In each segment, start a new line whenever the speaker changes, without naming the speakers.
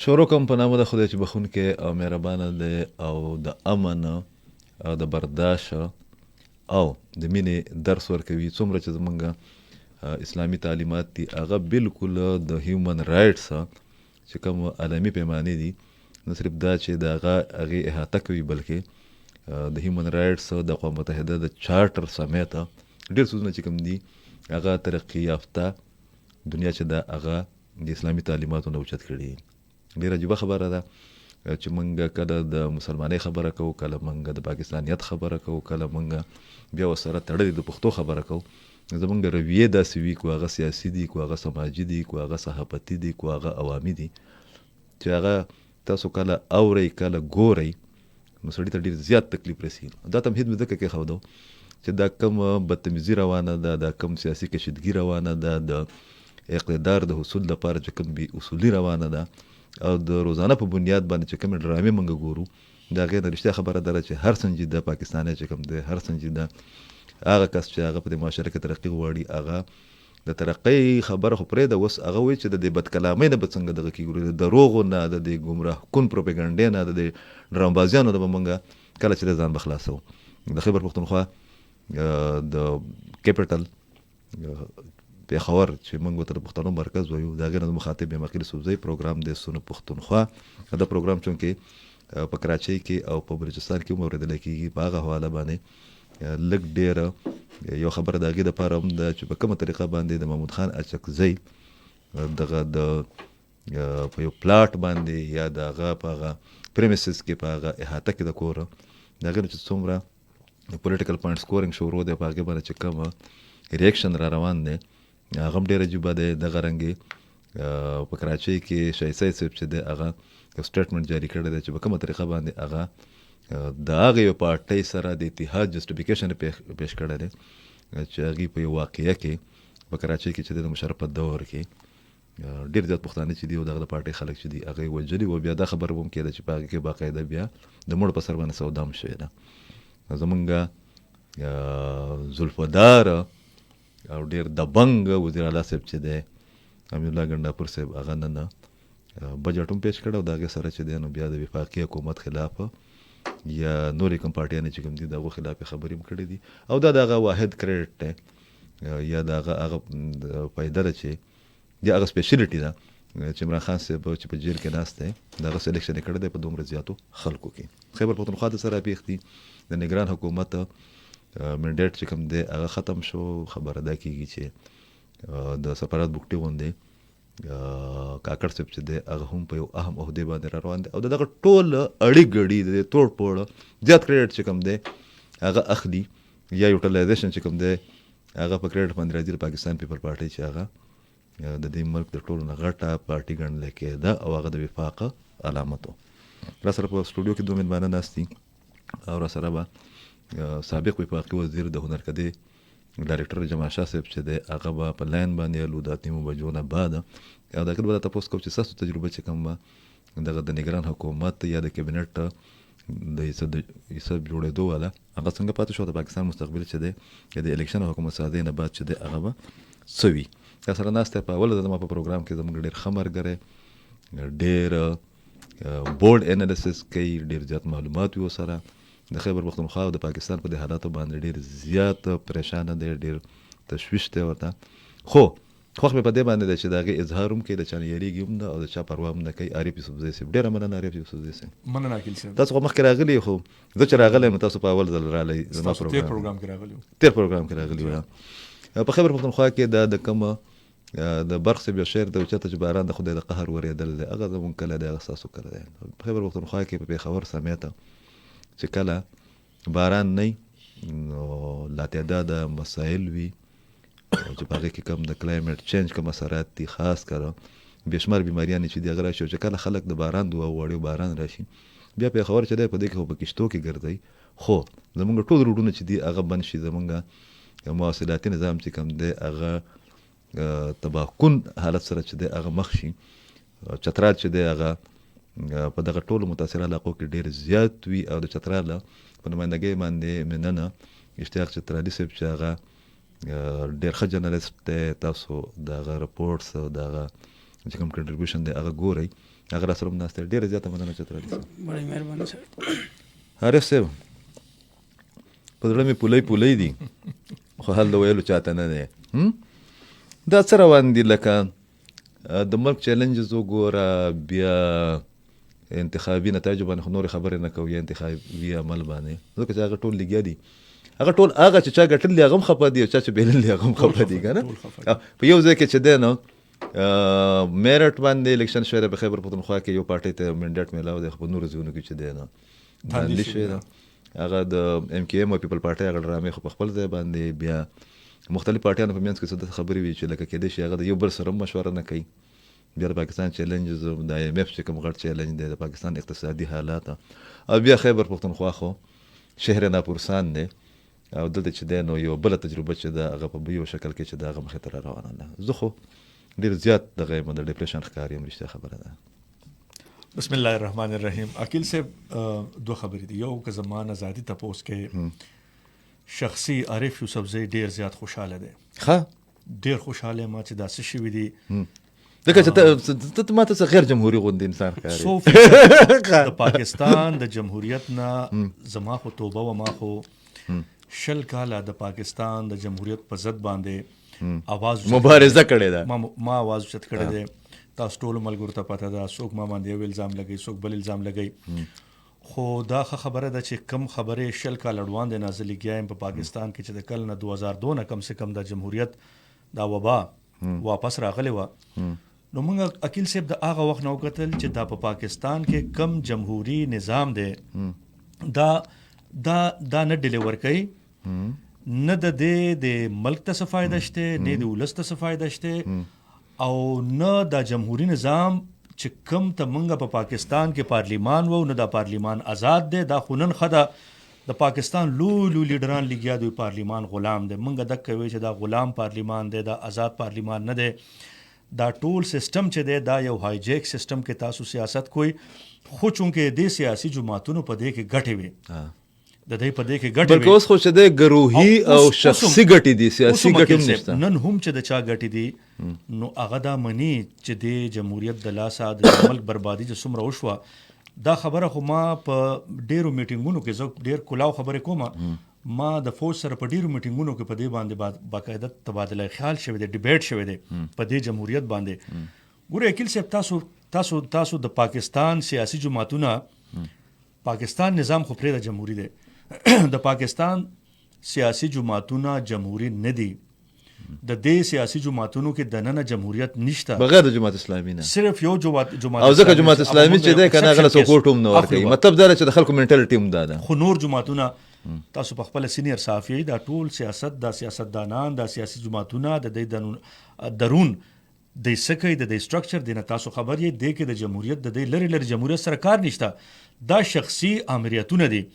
شروع کوم په نامه د خدای چې بخونکی او مهربانه دی او د امن او د برداشت او د مینې درس ورکوي. څومره چې زمونږ اسلامي تعلیمات دي هغه بالکل د هیومن رایټس چې کوم عالمي پیمانې دي نه صرف دا چې د هغې احاطه کوي بلکې د هیومن رایټس د اقوام متحده د چارټر سمیت ډېر څیزونه چې کوم دي هغه ترقي یافته دنیا چې دا هغه د اسلامي تعلیماتو نه اوچت کړي. ډېره عجیبه خبره ده چې موږ کله د مسلمانۍ خبره کوو، کله موږ د پاکستانیت خبره کوو، کله موږ بیا ورسره تړلې د پښتو خبره کوو. زمونږ رویې داسې وي، کو هغه سیاسي دي، کو هغه سماجي دي، کو هغه صحافتي دي، کو هغه عوامي دي، چې هغه تاسو کله اورئ کله ګورئ نو سړي ته ډېر زیات تکلیف رسي. دا تمهید مې ځکه کېښودو چې دا کم بدتمیزي روانه ده، دا کم سیاسي کشیدګي روانه ده، د اقتدار د حصول لپاره چې کوم بې اصولي روانه ده او د روزانه په بنیاد باندې چې کومې ډرامې موږ ګورو د هغې نه رښتیا خبره ده چې هر سنجیده پاکستانی چې کوم دی، هر سنجیده هغه کس چې هغه په دې معاشره کې ترقي غواړي، هغه د ترقۍ خبره خو پرېږده، اوس هغه وایي چې د دې بدکلامۍ نه به څنګه دغه کېږي، د دروغو نه، د دې ګمراه کن پروپیګنډې نه، د دې ډرامبازیانو نه به موږ کله چې ځان به خلاصوو. د خیبر پښتونخوا د کیپټل پېښور چې موږ ورته د پښتنو مرکز وایو، د هغې نه مخاطب یم عقیل سوزی. پروګرام دی سونه پښتونخوا. دا پروګرام چونکې په کراچۍ کې او په بلوچستان کې هم اورېدلی کېږي، په هغه حواله باندې لږ ډېره یو خبره د هغې دپاره هم ده چې په کومه طریقه باندې د محمود خان اچکزی دغه د په یو پلاټ باندې یا د هغه په هغه پریمیسز کې په هغه احاطه کې د کور د هغې نه چې څومره پولیټیکل پوینټ سکورینګ شروع دی، په هغې باندې چې کوم ریاکشن را روان دی هغه هم ډېر عجیبه دی. دغه رنګې په کراچۍ کې شاهي سید صاحب چې دی هغه یو سټیټمنټ جاري کړی دی چې په کومه طریقه باندې هغه د هغې یو پارټۍ سره د اتحاد جسټیفیکیشن پیش کړی دی چې هغې په یو واقعه کې په کراچۍ کې چې دی د مشرف په دور کې ډېر زیات پښتانه چې دي او دغه د پارټۍ خلک چې دي هغه یې وژلي و. بیا دا خبره به هم کېده چې په هغې کې باقاعده بیا د مړو په سر باندې سودا هم شوې ده. زمونږ زلفدار او ډېر دبنګ وزیر اعلی صاحب چې دی امین الله ګنډاپور صاحب هغه نن بجټ هم پیش کړی او د هغې سره چې دی نو بیا د وفاقي حکومت خلاف یا نورې کوم پارټیانې چې کوم دي د هغو خلاف یې خبرې هم کړې دي او دا د هغه واحد کریډټ دی یا د هغه فایده ده چې یا هغه سپیشلیټي ده چې عمران خان صاحب چې په جیل کې ناست دی د هغه سلیکشن یې کړی دی په دومره زیاتو خلکو کې. خیبر پښتونخوا د سره پېښ دي د نگران حکومت منډیټ چې کوم دی هغه ختم شو. خبره دا کېږي چې د سفارت بوکټې غوندې کاکړ صاحب چې دی هغه هم په یو اهم عهدې باندې را روان دی او د دغه ټول اړي ګړي د توړ پوړ زیات کریډټ چې کوم دی هغه اخلي یا یوټیلایزیشن چې کوم دی هغه په کریډټ باندې راځي د پاکستان پیپل پارټۍ چې هغه د دې ملک د ټولو نه غټه پارټي ګڼل کېده او هغه د وفاق علامت و. را سره په سټوډیو کې دوه مېلمانه ناست دي او را سره به سابق وفاقي وزیر د هنرکدې ډایرکټر جمال شاه صاحب چې دی هغه به په لاین باندې الو د 8 بجو نه بعد او دا کله به تاسو کوم چې ستاسو تجربه چې کوم دغه د نگران حکومت یا د کابینټ د حساب جوړېدو والا هغه څنګه پاتې شو، د پاکستان مستقبل چې دی د الیکشن حکومت ساده نه بعد چې دی هغه به سوي. دا سره ناسته په اوله د ما په پروګرام کې زموږ ډېر خمرګره ډېر بورډ انالیسس کوي، ډېر زیات معلومات وي سره د خیبر پښتونخوا او د پاکستان په دې حالاتو باندې ډېر زیات پریشانه دی، ډېر تشویش دی ورته. خو خوښ مې په دې باندې دی چې د هغې اظهار هم کوي، د چا نه یېرېږي هم نه او د چا پروا هم نه کوي. عارف یوسفزی صاحب ډېره مننه. عارف یوسفزی صاحب
مننه عقیل صاحب.
تاسو خو مخکې راغلي خو زه چې راغلی یم تاسو په اول ځل راغلی زما
پروګرام کې راغلی
تېر پروګرام کې راغلي وو. په خیبر پښتونخوا کې دا د کومه د برق صاحب یو شعر دی چېرته چې باران د خدای د قهر ورېدل دی هغه زمونږ کله دی هغه ستاسو کله دی. په خیبر پښتونخوا کې په پېښور سمیته چې کله باران نه نو لاتعداده مسایل وي چې په هغې کې کوم د کلایمټ چینج کوم اثرات دي، خاص کره بېشمار بیماریانې چې دي هغه راشي او چې کله خلک د باران دعا وغواړي او باران راشي بیا پېښور چې دی په دې کې خو په کشتو کې ګرځئ خو زمونږ ټول روډونه چې دي هغه بند شي، زمونږ مواصلاتي نظام چې کوم دی هغه تباکن حالت سره چې دی هغه مخ شي. چترال چې دی هغه په دغه ټولو متاثره علاقو کې ډېر زیات وي او د چترال په نمایندګۍ باندې مننه اشتیاق چترالي صاحب چې هغه ډېر ښه جرنالسټ دی. تاسو د هغه رپورټس او د هغه چې کوم کنټریبیوشن دی هغه ګورئ هغه را سره هم ناست دی. ډېره زیاته مننه چې راغلي.
بڑی مهرباني سر.
عارف صاحب په زړه مې پولۍ دي خو حال د ویلو چاته نه دی. دا څه روان دي لکه د ملک چیلنجز وګوره، بیا انتخابي نتایجو باندې خو نورې خبرې نه کوو، یا انتخابي عمل باندې، ځکه چې هغه ټول لګیا دي. هغه ټول هغه چې چا ګټلي هغه هم خفه دي او چا چې بېللي هغه هم خفه دي که نه. په یو ځای کې چې دی نو میرټ باندې الیکشن شوی دی په خیبر پښتونخوا کې، یو پارټۍ ته منډیټ میلاو دی، خو په نورو ځایونو کې چې دی نو داندلي شوی ده. هغه د ایم کې ایم او پیپل پارټۍ هغه ډرامې خو په خپل ځای باندې، بیا مختلف پارټیانو په منځ کې څه داسې خبرې وي چې لکه کېدای شي هغه د یو بل سره هم مشوره نه کوي. بیا د پاکستان چیلنجز، د آی ایم ایف چې کوم غټ چیلنج دی، د پاکستان اقتصادي حالات، او بیا خیبر پښتونخوا خو شهر ناپورسان دی او دلته چې دی نو یو بله تجربه چې ده هغه په یو شکل کې چې د هغه مخې ته را روانه ده. زه خو ډېر زیات دغه یم، د ډپریشن ښکار یم، رښتیا خبره ده.
بسم الله الرحمن الرحیم. عقیل صاحب دو خبرې دي. یو که زمان ازادي تپوس کې شخصي عارف یوسفزی ډېر زیات خوشحاله دی.
ښه
ډېر خوشحاله ما چې داسې شوي دي
ځکه چې ته ما ته څه غیر جمهوري غوندې انسان ښکارې.
د پاکستان د جمهوریت نه زما خو توبه و، ما خو 20 کاله د پاکستان د جمهوریت په ضد باندې आवाज
مبارزه کړې ده.
ما आवाज اوچت کړی دی. تاسو ټولو ملګرو ته پته ده، څوک ما باندې یو الزام لګوي، څوک بل الزام لګوي. خو دا خبره ده چې کم خبرې 20 کاله وړاندې نازلې کیا په پاکستان کې چې د کل نه 2002 نه کم سے کم د جمهوریت دا وبا واپس راغلی و. نو موږ عقیل صاحب د هغه وخت نه وکتل چې دا په پاکستان کې کم جمهوری نظام دی دا نه ډیلیور کوي، نه د ملک ته څه فایده شته، نه د ولس ته څه فایده شته، او نه د جمهوری نظام چې کم ته موږ په پاکستان کې پارلیمان وو، نه دا پارلیمان آزاد دی. دا خو نن خدا د پاکستان لوی لیډران لګیا دوی پارلیمان غلام دی. موږ دک کوي چې دا غلام پارلیمان دی، دا آزاد پارلیمان نه دی. دا ټول سیستم چې دی دا یو هایجیک سیستم کې تاسو سیاست کوئی، خو چونکې د سیاسي جماعتونو په دې کې ګټې وي، د دې په دې کې ګټې وي،
بلکې اوس خو چې د ګروهي او شخصي ګټې دي، سیاسي ګټې هم نشته.
نن هم چې د چا ګټې دي نو هغه دا مني چې د جمهوریت د لاسه د ملک بربادي چې څومره وشوه. دا خبره خو ما په ډیرو میټینګونو کې زه ډیر کلاو خبرې کوم، ما د فوج سره په ډیرو میټینګونو کې په دې باندې باقاعده تبادله خیال شوی دی، ډیبیټ شوی دی په دې جمهوریت باندې. ګوره عقیل صاحب تاسو د پاکستان سیاسي جماعتونه، پاکستان نظام خو پرې د جمهوری دی، د پاکستان سیاسي جماعتونه جمهوری نه دي. د دې سیاسي جماعتونو کې د نن جمهوریت نشته بغیر د جماعت اسلامي نه، صرف یو جماعت
او ځکه جماعت اسلامي چې ده کنه غل سپورټ هم نه ورکوي. مطلب دا چې د خلکو منټالټي هم ده.
خو نور جماعتونه تاسو په خپل سینیئر صحافي دا ټول سیاست، دا سیاستدانان، دا سیاسي جماعتونه د دې درون د سکه د سټرکچر دینه تاسو خبر یې دی کې د جمهوریت د دې لری جمهوریت سره کار نشته. دا شخصي امریتونه دي.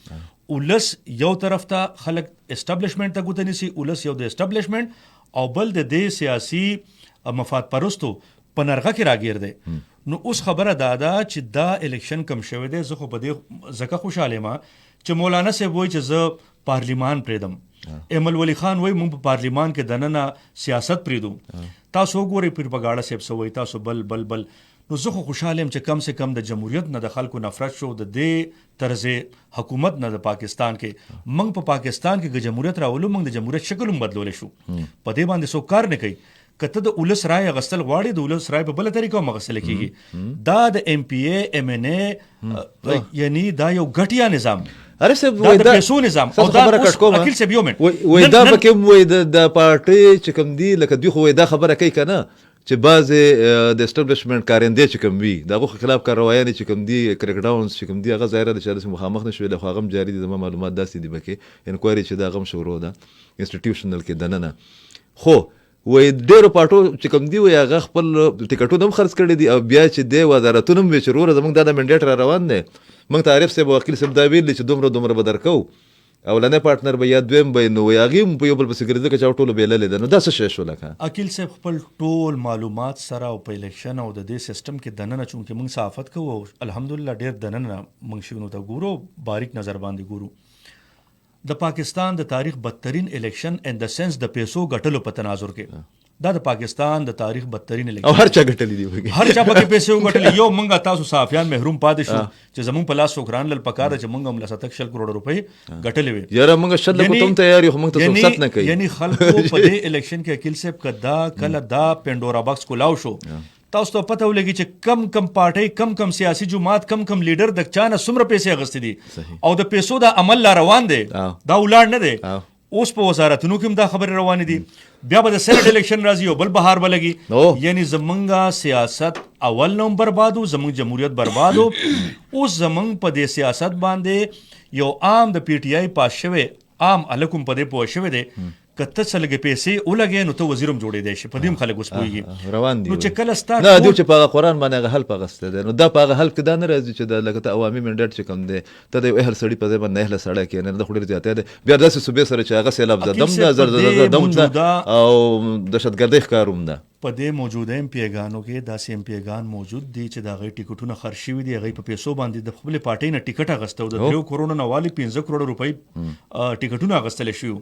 ولس یو طرف ته خلک اسټابلیشمنت ته ګوته نیسي، ولس یو د اسټابلیشمنت او بل د دې سیاسي مفاد پرستو په نرغه کې راګیر دی. نو اوس خبره دا ده چې دا الیکشن کم شوی دی. زه خو په دې ځکه خوشاله ما چې مولانا صاحب وایي چې زه پارلیمان پریدم، ایمل ولی خان وایي موږ په پارلیمان کې دننه سیاست پریدو. تاسو وګورئ پروپاګاندا صاحب سوي، تاسو بل نو زه خو خوشاله يم چې کم سے کم د جمهوریت نه د خلکو نفرت شو، د دې طرز حکومت نه د پاکستان کې موږ په پاکستان کې د جمهوریت راولو، موږ د جمهوریت شکل هم بدلول شو. په دې باندې څوک کار نه کوي. کته د ولس رای غسل غواړي، د ولس رای په بل طریقه مغسل کیږي. دا د ایم پی ای ایم ان ای یعنی دا یو غټیا نظام،
عارف صاحب
دا د پیسو نظام. او دا عقیل صاحب یو منټ
وای دا پکې وای د پارټي چې کوم دی لکه دوی خو دا خبره کوي کنه چې بعضې د اسټابلیشمنټ کارندې چې کوم وي د هغو خلاف کاروایانې چې کوم دي، کرک ډاونز چې کوم دي، هغه ظاهره ده چې هلته مخامخ نه شوې ده، خو هغه هم جاري دي. زما معلومات داسې دي پکې انکوایري چې د هغه هم شروع ده انسټیټیوشنل کې دننه. خو وایي ډېرو پارټو چې کوم دي وایي هغه خپل ټکټونه هم خرڅ کړي دي، او بیا چې دی وزارتونه هم وایي چې وروره زموږ دا د منډیټ را روان دی. موږ ته عارف صاحب وکیل صاحب دا ویلي چې دومره به درکوو، اولنی پارټنر به یا دویم به نو وایي هغې هم په یو بل پسې ګرځي ځکه چې ټولو بېللې ده. نو دا څه شی شو لکه
عقیل صاحب خپل ټول معلومات سره او په الیکشن او د دې سیستم کې دننه چونکې موږ صحافت کوو الحمدلله ډېر دننه موږ شنو ته ګورو، باریک نظر باندې ګورو. د پاکستان د تاریخ بدترین الیکشن ان د سنس د پیسو ګټلو په تناظر کې دا د پاکستان د تاریخ بدترین
او
الیکشن
هر چا ګټلې دی وګي
هر چا پکې پیسې وګټلې. یو منګه تاسو صحافیان محروم پاتې شو چې زمونږ په لاس سوکران لل پکار چې منګه هم 160 کروڑ روپۍ ګټلې وي.
یاره موږ شل کو تم تیار یو موږ ته سخت نه کوي.
یعنی خلکو په دې الیکشن کې عقیل صاحب کدا کله دا پینډورا باکس کولاو شو. تاسو ته پته ولګي چې کم پارټي کم سیاسي جماعت کم لیډر د چانه څومره پیسې اغستې دي او د پیسو دا عمل لا روان دی دا ولاړ نه دی. اوس په وزارتونو کې دا خبره روانې دي. بیا به د سېنټ الیکشن راځي او بل بهار بلګي. یعنی زمونږه سیاست اول نوم بربادو زمونږ جمهوریت بربادو. اوس زمونږ په دې سیاست باندې یو عام د پی ټی آی پاس شوی عام الکم په دې پوه شوی دی کته څلګې پیسې ولګې نو ته وزیرم جوړې دی شي په دې خلک اوس پوهیږي
روان دي.
نو چې کله ستارت
نه دوی چې په قرآن باندې حل پغسته ده نو دا په حل کې دا نه راځي چې د لکه عوامي منډټ چې کم دی ته د اهل سړی په ځای باندې اهل سړی کې نه د خوري زیاته ده. بیا داسې صوبې سره چې هغه سیلاب زدم ده زردم ده او دهشتګردي ښکاروم ده.
په دې موجوده ایم پیګانو کې داسې ایم پیګان موجود دي چې دا غي ټیکټونه خرڅ شوي دي. هغه په پیسو باندې د خپل پارټي نه ټیکټ اغستو د 3 کروڑ نه والی 15 کروڑ روپۍ ټیکټونه اغستل شوي.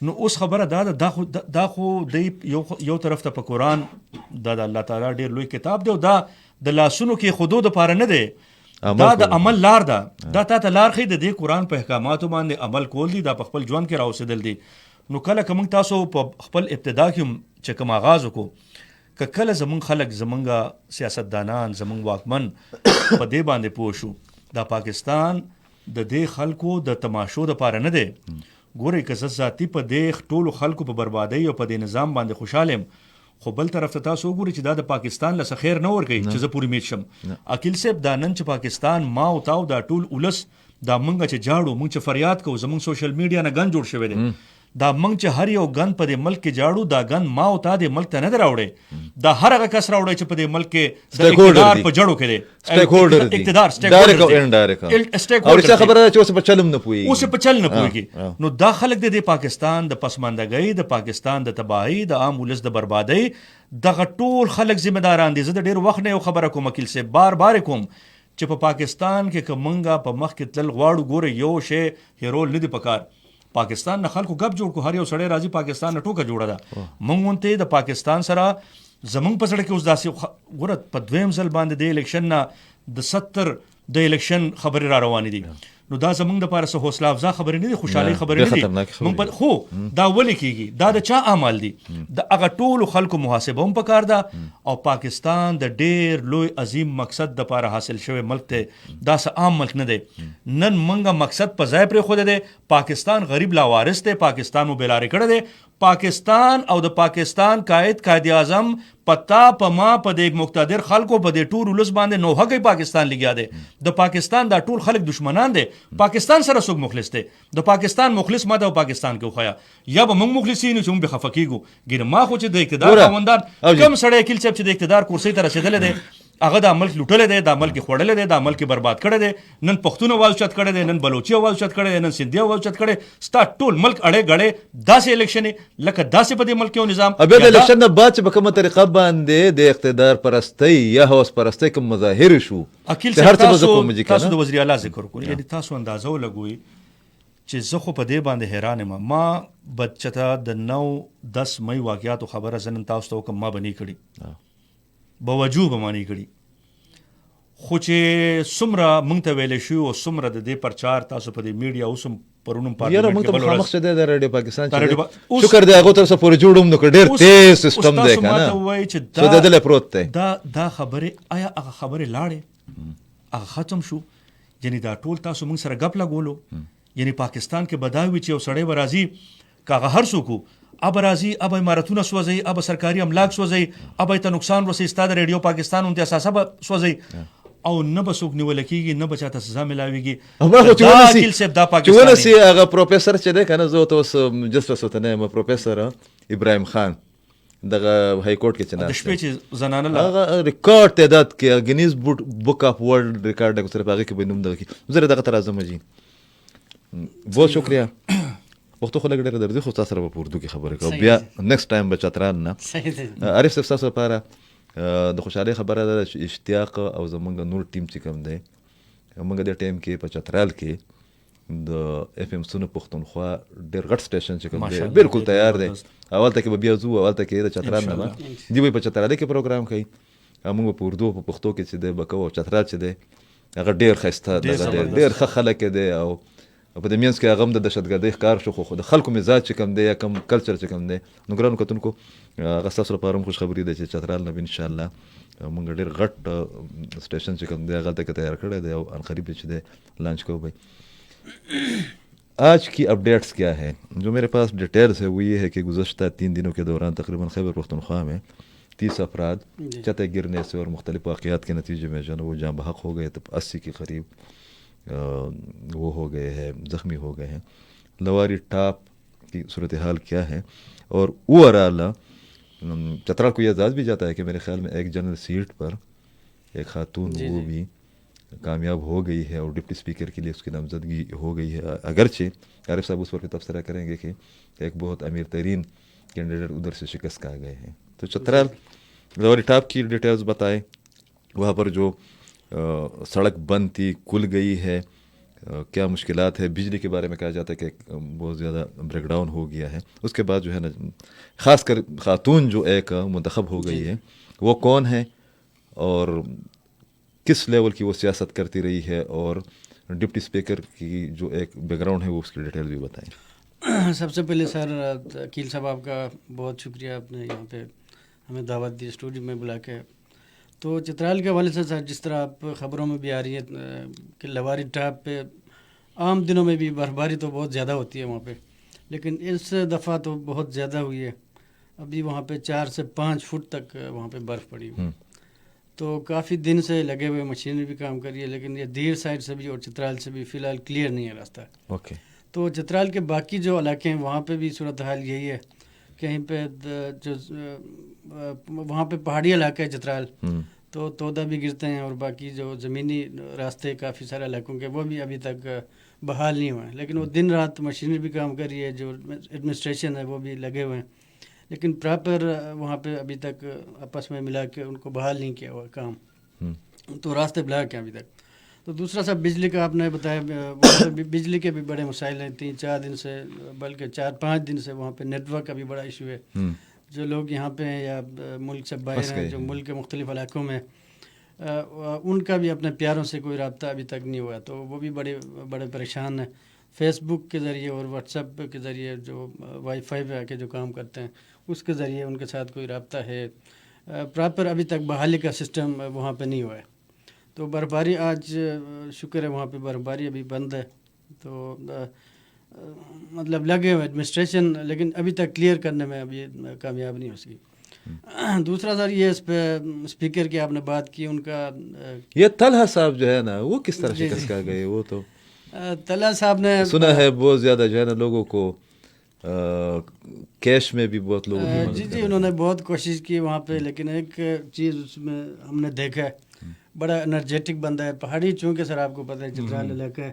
نو اوس خبره دا خو یو طرف ته په قرآن دا د الله تعالی ډیر لوی کتاب دی او دا د لاسونو کې خودو د پاره نه دی دا د عمل لار ده. دا ته لار خې د دې قرآن په احکاماتو باندې عمل کول دي دا په خپل ژوند کې راوسېدل دي. نو کله کوم تاسو په خپل ابتدا کې چې کوم آغاز وکړو کله زمونږ خلک زمونږ سیاستدانان زمونږ واکمن په دې باندې پوه شو دا پاکستان د دې خلکو د تماشو د پاره نه دی. ګورئ که زه ذاتي په دې ټولو خلکو په بربادۍ او په دې نظام باندې خوشحاله یم خو بل طرف ته تاسو وګورئ چې دا د پاکستان له خیر نه ورکوي چې زه پوری امید شم. عقیل صاحب دا نن چې پاکستان ما او تاو دا ټول ولس دا منګه چې جاړو مونږ چې فریاد کوو زمونږ سوشل میډیا نه ګن جوړ شوی دی دا منګ چې هر یو ګن په دې ملک کې جاړو دا ګن ما او تا دې ملک ته نه دراوړي دا هر هغه کس راوړي چې په دې ملک کې د اقتدار په جړو کې دی
سټیک هولډر دی
اقتدار
ډایرکټ او انډایرکټ
سټیک
او څه خبره چې اوس په چلم نه پوي
اوس په چل نه پويږي. نو دا خلک د پاکستان د پسماندګۍ د پاکستان د تباہي د عام ولس د بربادۍ دغه ټول خلک ذمہ داران دي. زه د ډیر وخت نه یو خبره کوم وکیل سے بار کوم چې په پاکستان کې کومنګا په مخ کې تل غواړو ګوره یو شی هیرول نه دی پکار. پاکستان نه خلکو غب جوړ کو هر یو سړی راځي پاکستان نه ټوکه جوړه ده. مونږ ونته د پاکستان سره زمونږ په سړک کې اوس داسې ګوره په دویم ځل باندې د الیکشن نه د 70 د الیکشن خبرې را روانې دي. نو دا زمونږ د پاره څه حوصله افزا خبرې نه دي خوشحالي خبرې نه دي. مونږ خو دا ولې کیږي دا د چا اعمال دي د هغه ټولو خلکو محاسبه هم پکار ده او پاکستان د ډیر لوی عظیم مقصد د پاره حاصل شوی ملک ته دا څه عام ملک نه دی. نن مونږه مقصد په ځای پرې خو ده پاکستان غریب لاوارث دی پاکستان مو بیلارې کړی دی. پاکستان او د پاکستان قائد اعظم پتا پما په دې مقتدر خلکو په دې ټول ولس باندې نو هغه پاکستان لګیا دی. د پاکستان دا ټول خلک دشمنان دي. پاکستان سره څوک مخلص دی د پاکستان مخلص ماده او پاکستان کې خویا یا به موږ مخلصین چې موږ به خفقېږو ګینه ما خو چې د اقتدار خاوندان کم سړی کیل چې د اقتدار کرسي ته رسیدل دي هغه د ملک لوټل دي د ملک خوړل دي د ملک برباد کړي دي. نن پښتون आवाज چت کړي دي نن بلوچي आवाज چت کړي دي نن سندھی आवाज چت کړي ستا ټول ملک اړه غړې داسې الیکشن لکه داسې په دې ملک یو نظام
ابه د الیکشن نه بعد چې په کومه طریقه باندې د اقتدار پرستی یا هوس پرستی کوم مظاهر شو
اکیل تاسو د وزیر اعلی ذکر کوئ یعنی تاسو اندازه ولګوي چې زه خو په دې باندې حیران یم. ما بچته د 9-10 مئی واقعاتو خبره زنن تاسو ته کوم ما بنی کړي بوجوب مانی کړي خو چې سمره مونږ ته ویل شو او سمره د دې پرچار تاسو په دې میډیا اوسم پرونم
یاره مونږ ته مخ شه د رادیو پاکستان چې شکر دی هغه تر څو پورې جوړوم نو ډېر تیز سیستم دی کنه څه د دل پروت دی
دا خبره آیا هغه خبره لاړې هغه ختم شو. یعنی دا ټول تاسو مونږ سره غپ لګولو یعنی پاکستان کې بداوی چې یو سړی ورازي کاغه هر څوک اب راځي اب امارتونه سوځي اب سرکاري املاک سوځي اب ته نقصان ورسي ستاد ریډیو پاکستان اونته اساسه سوځي او نه بسوک نیول کیږي نه بچاته سزا ملاويږي.
هغه چې ونسي دا پاکستان ونسي هغه پروفیسور چې ده کنه زه ته جسټس وته نه پروفیسور ابراهيم خان دغه های کورټ کې چې نه
د شپې چې زنانه
هغه ریکارډ تعداد کې گینیز بک اف ورلد ریکارډ کو سره باغې کې بنوم دغه کې زه دغه ترازم جی بہت شکریہ وختو خلک ډېر درځي خو تاسو سره په اردو کې خبرې کوم بیا نیکسټ ټایم به چتران نه عارف صاحب تاسو لپاره د خوشحالي خبره ده چې اشتیاق او زمونږ نور ټیم چې کوم دی موږ د ټیم کې په چترال کې د اف ام سونه پښتونخوا ډېر غټ سټیشن چې کوم دی بالکل تیار دی. اول ته کې به بیا ځو، اول ته کې د چترال نه دی به په چترال کې پروګرام کوي، موږ په اردو په پښتو کې چې دی به کوو. چترال چې دی هغه ډېر ښایسته ډېر ښه خلک دی، او په دې منځ کې هغه هم د دهشتګردۍ ښکار شو، خو د خلکو مزاج چې کوم دی یا کوم کلچر چې کوم دی. نو ګرانو کتونکو هغه ستاسو لپاره هم خوشخبري ده چې چترال نه به انشاءالله موږ ډېر غټ سټیشن چې کوم دی هغه ته تیار کړی دی او عنقریب چې دی لانچ کوو. بھائی آج کی اپڈیٹس کیا ہے؟ جو میرے پاس ڈیٹیلز ہے وہ یہ ہے کہ گزشتہ 3 دنوں کے دوران تقریباً خیبر پختونخوا میں 30 افراد چتیں گرنے سے اور مختلف واقعات کے نتیجے میں جو ہے وہ جاں بحق ہو گئے، تب 80 کے قریب وہ ہو گئے ہیں، زخمی ہو گئے ہیں. لواری ٹاپ کی صورتحال کیا ہے؟ اور اوورآل چترال کو یہ اعزاز بھی جاتا ہے کہ میرے خیال میں ایک جنرل سیٹ پر ایک خاتون وہ بھی کامیاب ہو گئی ہے اور ڈپٹی اسپیکر کے لیے اس کی نامزدگی ہو گئی ہے. اگرچہ عارف صاحب اس پر تبصرہ کریں گے کہ ایک بہت امیر ترین کینڈیڈیٹ ادھر سے شکست کھا گئے ہیں. تو چترال لوری ٹاپ کی ڈیٹیلز بتائیں. وہاں پر جو سڑک بند تھی کھل گئی ہے، کیا مشکلات ہے؟ بجلی کے بارے میں کہا جاتا ہے کہ بہت زیادہ بریک ڈاؤن ہو گیا ہے. اس کے بعد جو ہے نا خاص کر خاتون جو ایک منتخب ہو گئی ہے وہ کون ہے اور کس لیول کی وہ سیاست کرتی رہی ہے، اور ڈپٹی اسپیکر کی جو ایک بیک گراؤنڈ ہے وہ اس کی ڈیٹیل بھی بتائیں.
سب سے پہلے سر عقیل صاحب آپ کا بہت شکریہ، آپ نے یہاں پہ ہمیں دعوت دی اسٹوڈیو میں بلا کے. تو چترال کے حوالے سے سر جس طرح آپ خبروں میں بھی آ رہی ہے کہ لواری ٹاپ پہ عام دنوں میں بھی برف باری تو بہت زیادہ ہوتی ہے وہاں پہ، لیکن اس دفعہ تو بہت زیادہ ہوئی ہے. ابھی وہاں پہ 4 سے 5 فٹ تک وہاں پہ برف پڑی ہوئی. تو کافی دن سے لگے ہوئے مشینیں بھی کام کر رہی ہے، لیکن یہ دیر سائڈ سے بھی اور چترال سے بھی فی الحال کلیئر نہیں ہے راستہ.
اوکے.
تو چترال کے باقی جو علاقے ہیں وہاں پہ بھی صورتحال یہی ہے. کہیں پہ جو وہاں پہ پہاڑی علاقہ ہے چترال، تو تودہ بھی گرتے ہیں، اور باقی جو زمینی راستے کافی سارے علاقوں کے وہ بھی ابھی تک بحال نہیں ہوئے ہیں. لیکن وہ دن رات مشینیں بھی کام کر رہی ہے، جو ایڈمنسٹریشن ہے وہ بھی لگے ہوئے ہیں، لیکن پراپر وہاں پہ ابھی تک آپس میں ملا کے ان کو بحال نہیں کیا ہوا کام. تو راستے بلاک ہیں ابھی تک. تو دوسرا سب بجلی کا آپ نے بتایا، بجلی کے بھی بڑے مسائل ہیں. 3-4 دن سے بلکہ 4-5 دن سے وہاں پہ نیٹ ورک کا بھی بڑا ایشو ہے. جو لوگ یہاں پہ ہیں یا ملک سے باہر ہیں، جو ملک کے مختلف علاقوں میں، ان کا بھی اپنے پیاروں سے کوئی رابطہ ابھی تک نہیں ہوا. تو وہ بھی بڑے پریشان ہیں. فیس بک کے ذریعے اور واٹس ایپ کے ذریعے جو وائی فائی پہ آ کے جو کام کرتے ہیں اس کے ذریعے ان کے ساتھ کوئی رابطہ ہے. پراپر ابھی تک بحالی کا سسٹم وہاں پہ نہیں ہوا ہے. تو برف باری آج شکر ہے وہاں پہ برف باری ابھی بند ہے. تو مطلب لگے ہوئے ایڈمنسٹریشن، لیکن ابھی تک کلیئر کرنے میں ابھی کامیاب نہیں ہو سکی. دوسرا سر یہ اس پہ اسپیکر کی آپ نے بات کی، ان کا
یہ طلحہ صاحب جو ہے نا وہ کس طرح شکست کھا گئے؟ وہ تو
طلحہ صاحب نے
سنا ہے بہت زیادہ جو ہے نا لوگوں کو کیش میں بھی بہت لوگوں
جی انہوں نے بہت کوشش کی وہاں پہ. لیکن ایک چیز اس میں ہم نے دیکھا ہے، بڑا انرجیٹک بندہ ہے. پہاڑی چونکہ سر آپ کو پتہ ہے چترال علاقہ ہے،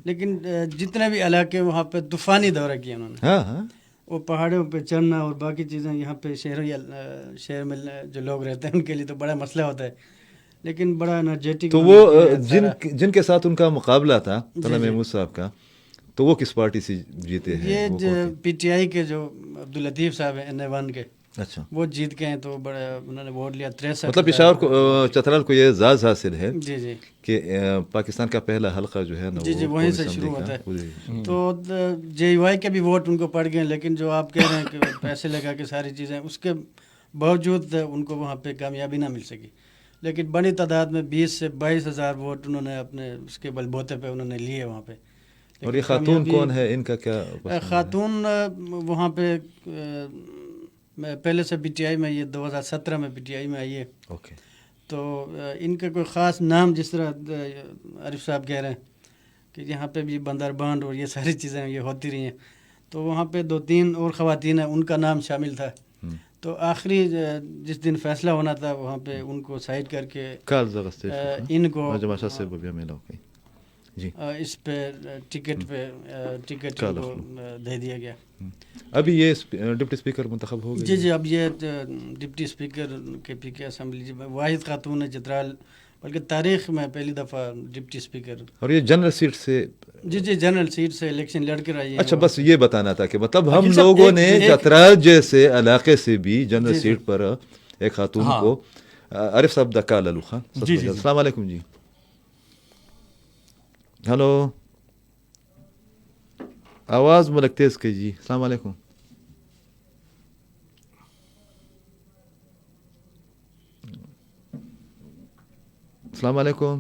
لیکن جتنے بھی علاقے وہاں پہ طوفانی دورہ کیا انہوں نے. وہ پہاڑوں پہ چڑھنا اور باقی چیزیں یہاں پہ شہر میں جو لوگ رہتے ہیں ان کے لیے تو بڑا مسئلہ ہوتا ہے، لیکن بڑا انرجیٹک.
تو وہ جن کے ساتھ ان کا مقابلہ تھا طلحہ محمود صاحب کا، تو وہ کس پارٹی سے جیتے ہیں؟
یہ پی ٹی آئی کے جو عبداللطیف صاحب ہیں NA1 کے،
اچھا
وہ جیت گئے ہیں. تو بڑا انہوں نے ووٹ لیا 63.
مطلب پشاور کو چترال کو یہ اعزاز حاصل ہے
جی
کہ پاکستان کا پہلا حلقہ جو ہے نا
جی وہیں سے شروع ہوتا ہے. تو JUI کے بھی ووٹ ان کو پڑ گئے، لیکن جو آپ کہہ رہے ہیں کہ پیسے لگا کے ساری چیزیں، اس کے باوجود ان کو وہاں پہ کامیابی نہ مل سکی. لیکن بڑی تعداد میں 20 سے 22 ہزار ووٹ انہوں نے اپنے اس کے بلبوتے پہ انہوں نے لیے وہاں پہ.
اور یہ خاتون کون ہے؟ ان کا کیا
خاتون وہاں پہ پہلے سے PTI میں، یہ 2017 میں PTI میں آئی ہے.
اوکے.
تو ان کا کوئی خاص نام، جس طرح عارف صاحب کہہ رہے ہیں کہ یہاں پہ بھی بندر بانڈ اور یہ ساری چیزیں یہ ہوتی رہی ہیں، تو وہاں پہ 2-3 اور خواتین ہیں ان کا نام شامل تھا. تو آخری جس دن فیصلہ ہونا تھا وہاں پہ ان کو سائڈ کر کے ان کو اس پہ ٹکٹ کو دے دیا گیا.
ابھی یہ ڈپٹی اسپیکر منتخب ہو گئے؟
جی اب یہ ڈپٹی اسپیکر کے PK اسمبلی واحد خاتون ہے چترال बल्कि तारीख में पहली दफ़ा डिप्टी स्पीकर।
और ये जनरल सीट से?
जी जनरल सीट से इलेक्शन लड़ कर आई है।
अच्छा, बस ये बताना था कि मतलब हम लोगों ने चतराल जैसे इलाके से भी जनरल सीट पर एक खातून को, आरिफ साहब दका ललू खान, अस्सलाम वालेकुम जी। हेलो, आवाज़ मुलक तेज़ की जी। अस्सलाम वालेकुम। अस्सलाम वालेकुम।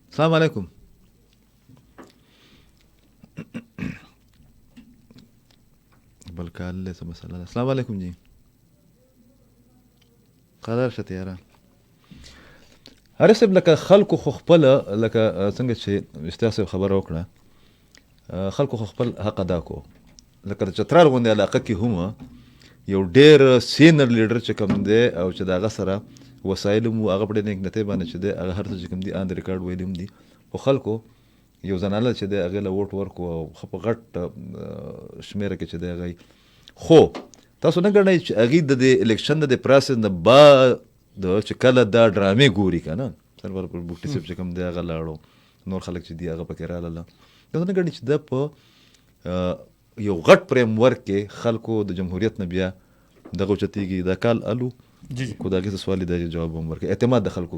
अस्सलाम वालेकुम। बल्कि से मसला। अस्सलाम वालेकुम जी। قرار شته یاره هرڅه لکه خلکو خو خپل لکه څنګه چې استاسو خبر وکړه، خلکو خو خپل حق ادا کو. لکه چترال غونډه علاقه کې هم یو ډیر سینر لیډر چې کوم دی او چې دغه سره وسایل مو هغه په دې نه نته باندې چې دی هغه هر څه کوم دی ان ریکارډ ویلم دی او خلکو یو ځناله چې دی هغه له ووټ ورکو او خپ غټ شمیره کې چې دی هغه خو تاسو نه ګڼئ چې هغې د الیکشن د پروسس نه بعد چې کله دا ډرامې ګوري که نه، سرور پر بوټي صاحب چې کوم دی هغه لاړو، نور خلک چې دي هغه پکې راغله، تاسو نه ګڼئ چې ده په یو غټ فریم ورک کې خلکو د جمهوریت نه بیا دغه اوچتېږي دا کال الو خو د هغې څه سوال دی چې جواب هم ورکړي، اعتماد د خلکو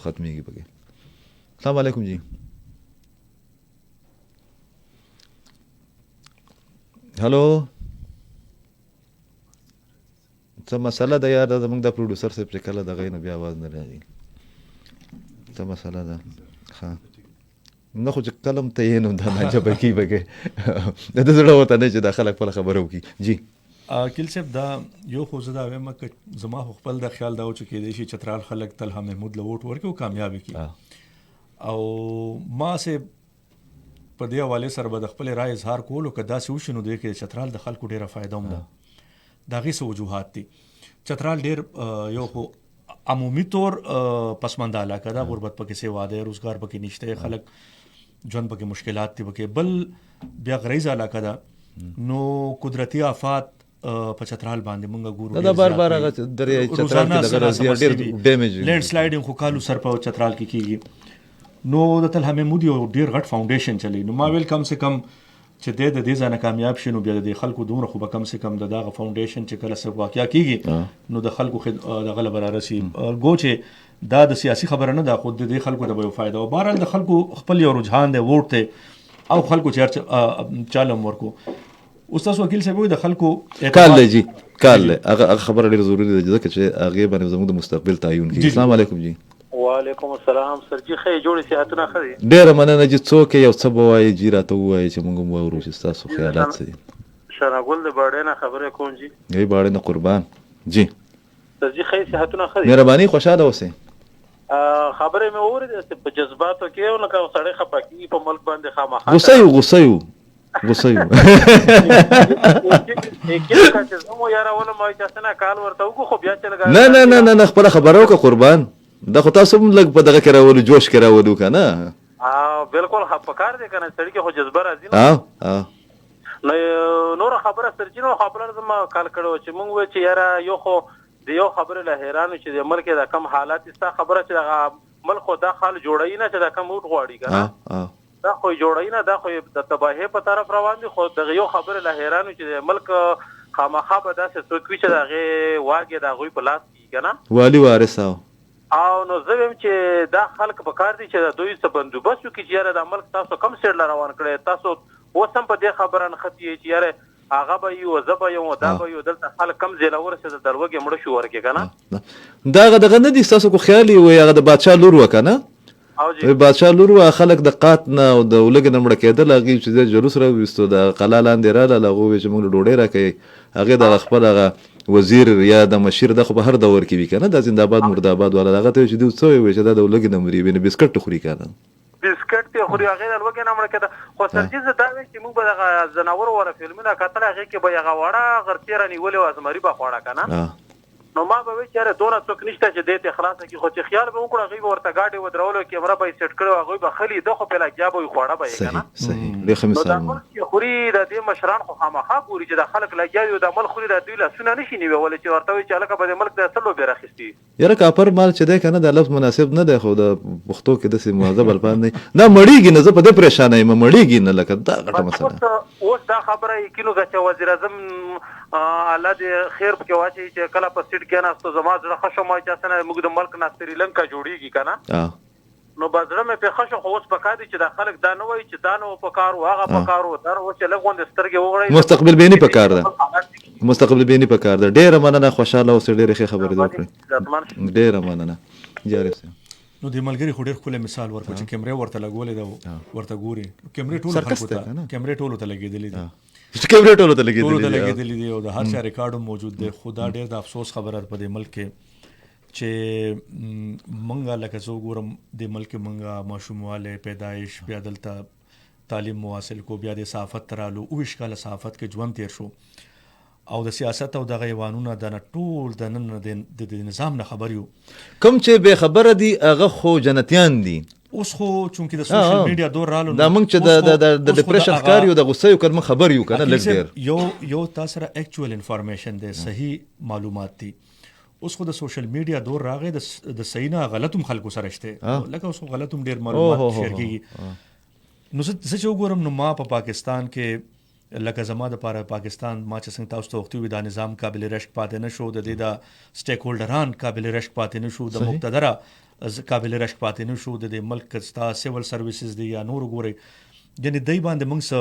ختمېږي پکې. السلام علیکم جی. هلو، څه مسله ده یار؟ دا زموږ د پروډوسر صاحب چې کله دغه نه بیا آواز نه راځي، څه مسله ده؟ ښه نه خو چې کلم ته یې نو دا ناجبه کي پکې د ده زړه ورته نه چې دا خلک خپله خبره وکړي. جی
کیل صاحب دا یو خو زه دا وایم که زما خو خپل د خیال دا و چې کېدای شي چترال خلک طلحه محمود له ووټ ورکړي او کامیاب یې کړي، او ما سه په دې حوالې سره به د خپل رای اظهار کولو که داسې وشي نو دی کې چترال د خلکو ډېره فایده هم ده. د هغې څه وجوهات دي. چترال ډېر یو خو عمومي طور پسمانده علاقه ده، غربت پکې سیوا ده، روزګار پکې نشته، خلک ژوند پکې مشکلات دي پکې. بل بیا غریزه علاقه ده، نو قدرتي آفات په چترال باندې مونږ ګورو
دا بار بار هغه درې چترال کې دغه راځي ډېر ډیمیج
لینډ سلایډینګ خو کالو سر په چترال کې کیږي. نو د طلحه محمود یو ډېر غټ فاونډیشن چلی، نو ما ویل کم سے کم چې د دې ځای نه کامیاب شي نو بیا د خلکو دومره خو به کم سے کم د دغه فاونډیشن چې کله څه واقعیا کیږي نو د خلکو دغه له برابر شي ګو چې دا د سیاسي خبره نه ده، خو د دې خلکو د به فایده او بهرحال د خلکو خپل یو رجحان دی ووټ ته او خلکو چې چالم ورکو. استاد وکیل صاحب د خلکو
کال دی جی کال دی هغه خبره ډېره ضروري ده ځکه چې هغې باندې زموږ د مستقبل تعین کیږي. السلام علیکم جی.
وعلیکم السلام سر جی، ښه جوړې صحتونه ښه دي؟
ډېره مننه جی. څوک یو څه به وایي جی راته ووایي چې موږ هم واورو چې ستاسو خیالات څه دي.
شاهنګل د باړې نه خبرې کوم جی.
یی باړې نه قربان جی.
سر جی ښه صحتونه ښه دي؟
مهرباني خوشاله اوسئ.
خبرې مې واورېدې په جذباتو کې یو لکه سړی خفه کېږي په ملک باندې خامخا
غوسه یو غوسه یو غوسه یو نه نه نه نه خپله خبره وکړه قربان، دا خو تاسو هم لږ په دغه کې راولو جوش کې راولو که نه؟
بالکل پکار دی که نه سړي کې خو جذبه راځي نو نوره خبره سرچینه او خبره زما کال کړی چې مونږ وایو چې یاره یو خو د یو خبرې له حیرانو چې د ملک دا کم حالات ستا خبره چې دغه ملک خو دا حال جوړوي نه چې دا کم ووټ غواړي که نه دا خو جوړوي نه، دا خو د تباهۍ په طرف روان دي، خو دغه یو خبرې له حیرانو چې د ملک خامخا به داسې څوک وي چې د هغې واګې د هغوی په لاس کېږي که نه
والي وارث
او نو زه وایم چې دا خلک په کار دي چې د دوی څه بندوبست وکړي چې یاره دا ملک تاسو کم سیډ له روان کړی، تاسو اوس هم په دې خبره نښتي یې چې یاره هغه به یو زه به یم دا به یو دلته خلک کم ځای له ورسېده در وږې مړه شو ورکې که نه
دا هغه دغه نه دي ستاسو خو خیال یې وایي هغه د بادشاه لور وه که نه؟ بادشاه لور وه خلک د قات نه او د ولږې نه مړه کېدل، هغې چې د جلوس راویستو د قلا لاندې راغلل، هغه وویل چې موږ له ډوډۍ راکوي، هغې دغه خپل هغه وزیر یا د مشیر دا خو په هر دور کې وي که نه، دا زنده‌باد مرده‌باد والا هغه ته وایي چې دوی څه وایي چې دا د ولږې نه مري وینې بسکټ خوري که نه
بسکټ ته خوري، هغې د لوږې نه مړه کېده. خو سرجي زه دا وایم چې موږ به دغه ځناورو والا فلمونه کتل، هغې کې به هغه واړه غرڅې رانیولې وه زمري به خوړه که نه، نو ما به وایي چې یاره دونه څوک نشته چې دې ته خلاصه کړي، خو چې خیال به وکړو هغوی به ورته ګاډې ودرولو کیمره به یې سیټ کړی، هغوی به خلي ده خو پې لګیا به وي خوړه به یې که نه
ډېر ښه
نو دا
مثال
ملک چې خوري د دې مشران خو خامخا ګوري چې د خلک لګیا وي د ملک خوري د دوی لاسونه نشي نیولی چې ورته وایي چې هلکه په دې ملک د څه لوبې راخیستي
یاره کاپر مال چې دی که نه دا لفظ مناسب نه دی خو د پښتو کې داسې مهذب الفاظ نه دا مړېږي نه زه په دې پریشانه یم مړېږي نه لکه دا غټه مسله
اوس دا خبره یقینو که چې وزیر اعظم الله دې خیر پکې واچوي چې کله په سیټ کېناستو زما زړه ښه شو ما چې څنګه موږ د ملک نه سریلنکا جوړېږي که نه نو به زړه مې پې ښه شو خو اوس پکار دی چې دا خلک دا نه وایي چې دا نه و پکار و هغه پکار و دا نه و چې لږ غوندې سترګې وغړوي
مستقبل بیني پکار ده مستقبل بیني پکار ده ډېره مننه خوشحاله اوسئ ډېرې ښې خبرې وکړئ ډېره مننه جاري صاحب
نو د ملګري خو ډېر ښکلی مثال ورکړو چې کیمرې ورته لګولې ده ورته ګوري کیمرې ټولو ته لګېدلې دي ټولو ته لګېدلې دي او د هر چا ریکارډ هم موجود دی خو دا ډېر د افسوس خبره په دې ملک کې چې منګه لکه زه وګورم د ملک منګه ماشوموالی پیدایش بیا دلته تعلیم مو حاصل کو بیا د صحافت ته رالو 29 کاله صحافت کې ژوند تیر شو او د سیاست او دغه ایوانونه د ټول د نن د نظام نه خبر یو
کوم چې بې خبره دي هغه خو جنتیان دي
اوس خو چونکې د سوشل میډیا دور رالو
دا موږ چې د ډیپریشن ښکار یو د غصه یو کلمه خبر یو که نه لږ ډېر
یو تا سره ایکچوال انفارمیشن دی صحیح معلومات دي اوس خو د سوشل میډیا دور راغی د صحیح نه غلط هم خلکو سره شته لکه اوس غلط هم ډېر معلومات شیر کېږي نو زه چې وګورم نو ما په پاکستان کې لکه زما دپاره پاکستان ما چې څنګه تاسو ته وختي وي دا نظام قابل رشک پاتې نه شو د دې د سټیک هولډران قابل رشک پاتې نه شو د مقتدره قابل رشک پاتې نه شو د دې ملک ستا سیول سروسز دی یا نور ګورئ یعنی دی باندې موږ څه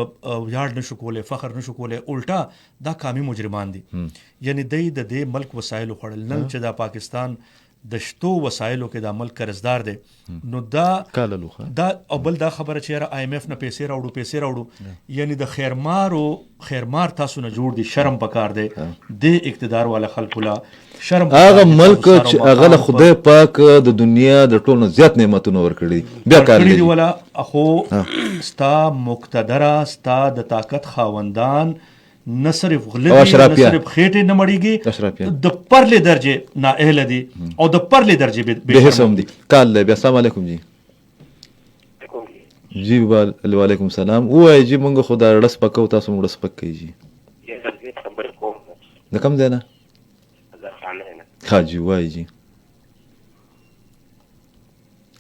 ویاړ نشو کولی فخر نشو کولی الټا دا قامي مجرمان دي یعنی دی د دې ملک وسایلو خوړل نن چې دا پاکستان د شتو وسایلو کې دا ملک قرضدار دی نو دا او بل دا خبره چې یاره IMF نه پیسې راوړو یعنی د خیرمار تاسو نه جوړ دي شرم پکار دی د اقتدار والا خلکو لا شرم
هغه ملک چې هغه له خدای پاک د دنیا د ټولو نه زیات نعمتونه ورکړي بیا کار لري
ولا خو ستا مقتدره ستا د طاقت خاوندان نه صرف غلطي نه صرف خېټې نه مړېږي د پرلې درجې نااهله دي او د پرلې درجې
بې حسم دي کال دی بیا السلام علیکم جی وعلیکم السلام ووایي جی مونږ خو دا ړس پکو تاسو مو ړس پک کوي جی د کوم ځای نه ښه جی وایي جی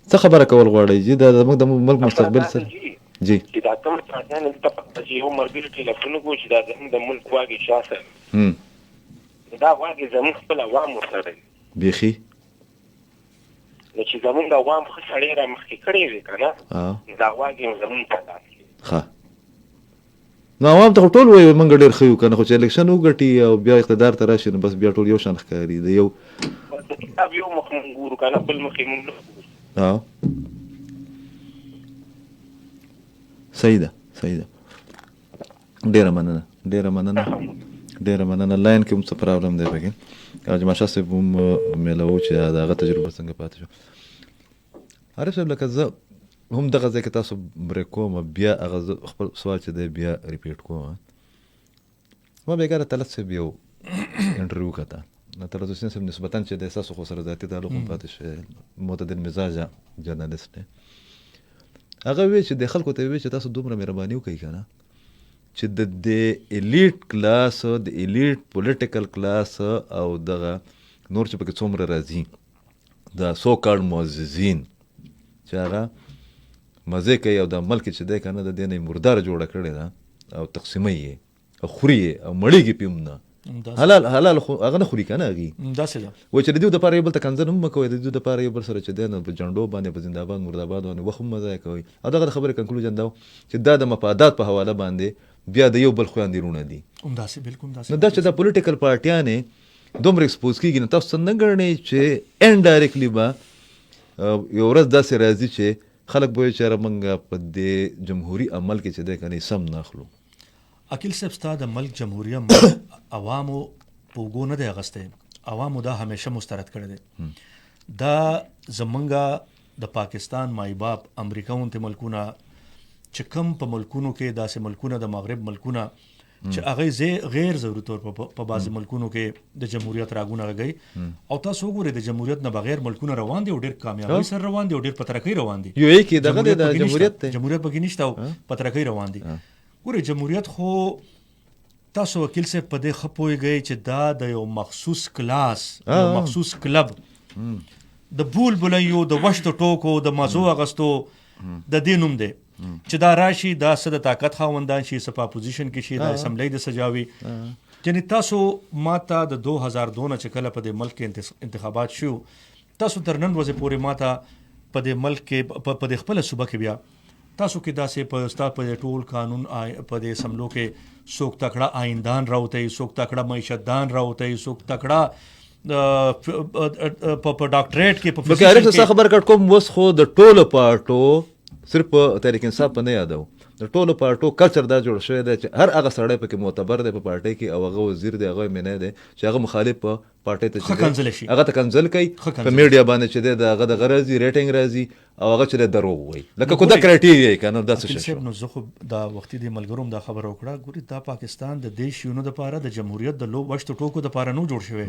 څه خبره کول غواړئ جی دا زموږ د ملک مستقبل سره جی
چې دا کوم څه نه د پخته چې یو مرګ ټلیفون کو چې دا زموږ د ملک واګي شاسه دا واګي زموږ خپل عوام سره
بیخي
نو چې زموږ د عوام خو سړی را مخکې کړی وي که نه دا واګي زموږ په لاس کې
ښه نو عوام ته ټول وایي موږ ډېر ښه یو که نه خو چې الیکشن وګټي او بیا اقتدار ته راشي نو بس بیا ټول یو شان ښکاري د یو
مخ مونږ ګورو که نه بل مخې مونږ نه ګورو
صحیح ده ډېره مننه لاین کې هم څه پرابلم دی پکې او جماشا صاحب هم میلو چې د هغه تجربه څنګه پاتې شو عارف صاحب لکه زه هم دغه ځای کې تاسو بریک کوم بیا هغه زه خپل سوال چې دی بیا ریپیټ کوم ما بېګاره طلعت صاحب یو انټرویو کته طلعت حسین صاحب نسبتا چې د احساسو خو سره ذاتي تعلق هم پاتې شوی معتدل مزاجه جرنالست دی هغه وی چې د خلکو ته وی چې تاسو دومره مهرباني وکړئ که نه چې د ایلیټ کلاس د ایلیټ پولیټیکل کلاس او دغه نور چې پکې څومره راځي د سو کارډ معززین چې هغه مزې کوي او د ملک چې دی که نه د دې نه یې مرداره جوړه کړې ده او تقسیموي یې او خوري یې او مړېږي پې هم نه حلال خو هغه نه خوري که نه هغې
داسې ده
وایي چې د دې دپاره یو بل ته کنځل هم مه کوئ د دې دپاره یو بل سره چې دی نو په جنډو باندې په زنده‌آباد مردآباد باندې وخت هم مه ضایع کوئ او دغه د خبرې کنکلوژن دا و چې دا د مفادات په حواله باندې بیا د یو بل خویندېرونه دي نو دا چې دا پولیټیکل پارټیانې دومره ایکسپوز کېږي نو تاسو څه نه ګڼئ چې انډایرکټلي به یو ورځ داسې راځي چې خلک به وایي چې یاره موږ په دې جمهوري عمل کې چې دی که نه سم نه اخلو
عقیل صاحب ستا د ملک جمهوریه عوامو په اوږو نه دی اخیستی عوامو دا همیشه مسترد کړی دی دا زمونږ د پاکستان مای باپ امریکا غوندې ملکونه چې کوم په ملکونو کې داسې ملکونه د مغرب ملکونه چې هغه غیر ضروري طور په بعض ملکونو کې د جمهوریت راګونه غږی او تاسو وګورئ د جمهوریت نه بغیر ملکونه روان دي او ډېر کامیابی سره روان دي او ډېر په ترقۍ روان دي.
یو کې دغه د جمهوریت
پکې نشته او په ترقۍ روان دي. ګورئ جمهوریت خو تاسو وکیل صاحب په دې ښه پوهېږئ چې دا د یو مخصوص کلاس یو مخصوص کلب د بولبلیو د وشتو ټوکو د مزو اغستو د دې نوم دی چې دا راشي دا څه د طاقت خاوندان شي څه په اپوزیشن کې شي د اسمبلی د سجاوي. یعنی تاسو ماته د 2002 نه چې کله په دې ملک کې انتخابات شو تاسو تر نن ورځې پورې ماته په دې ملک کې په دې خپل صوبه کې بیا تاسو کې داسې په ستا په ټول قانون په دې سملو کې څوک تکړه آئندان راوتی څوک تکړه معیشتدان راوتی څوک تکړه په ډاکټریټ کې په
فزیکس کې خبر کټ کوم وس خو د ټولو پارټو صرف تحریک انصاف په نه یادو د ټولو پارټو کلچر دا جوړ شوی دی چې هر هغه سړی پکې معتبر دی په پارټي کې او هغه وزیر دی هغه منه دی چې هغه مخالف په پارټي ته چې هغه ته کنزل کوي په میډیا باندې چې دی هغه د غرضی ریټینګ راځي او هغه چې دروغ وایي لکه کومه کرایټیریا کنه دا څه شي.
نو زه خو دا وختي د ملګروم دا خبر وکړه ګوري دا پاکستان د دیش یونو د پاره د جمهوریت د لو وشت ټوکو د پاره نو جوړ شوی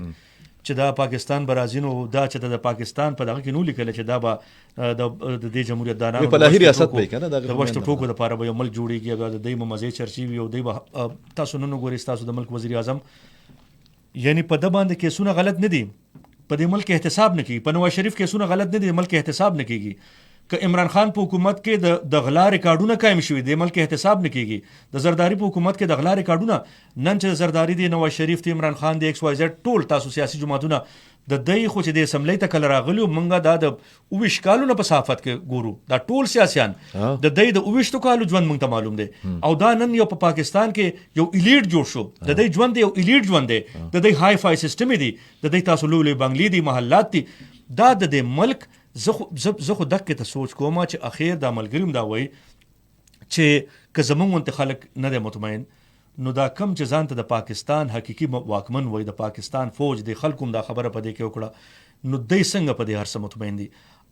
چې دا پاکستان برازینو دا چې د پاکستان په دغه کې نو لیکل چې دا به د دې جمهوریت دانانو
په لاهي ریاست به کنه
د وشت ټوکو د پاره به یو ملک جوړیږي او د دې مزه چرچی وي او د تاسو نن ګورئ تاسو د ملک وزیر اعظم یعنی په د باندې کیسونه غلط نه دي په دې ملک احتساب نه کیږي په نواز شریف کیسونه غلط نه دي ملک احتساب نه کیږي که عمران خان په حکومت کې د غلا ریکارډونه قائم شوي د ملک احتساب نه کیږي د زرداری په حکومت کې د غلا ریکارډونه نن چې زرداری دی نواز شریف ته عمران خان دی ایکس واي زد ټول تاسو سیاسي جماعتونه د دای خو چې د اسمبلی ته کله راغلی مونږه دا د 20 کالونو په صحافت کې ګورو دا ټول سیاسيان د دای د 20 کالو ژوند مونږ ته معلوم دی او دا نن یو په پاکستان کې یو الیټ جوړ شو د دای ژوند یو الیټ ژوند دی د دای های فای سیستم دی د دای تاسو لولې بنگلې دي محلات دي دا د ملک زه خو دغه ته سوچ کوم چې اخیر دا ملګریم دا وایي چې که زمونږ خلک نه دی مطمئن نو دا کم چې ځان ته د پاکستان حقيقي واکمن وای د پاکستان فوج د خلکو دا خبره پدې کې وکړه نو دای څنګه پدې هر څه مطمئن دي.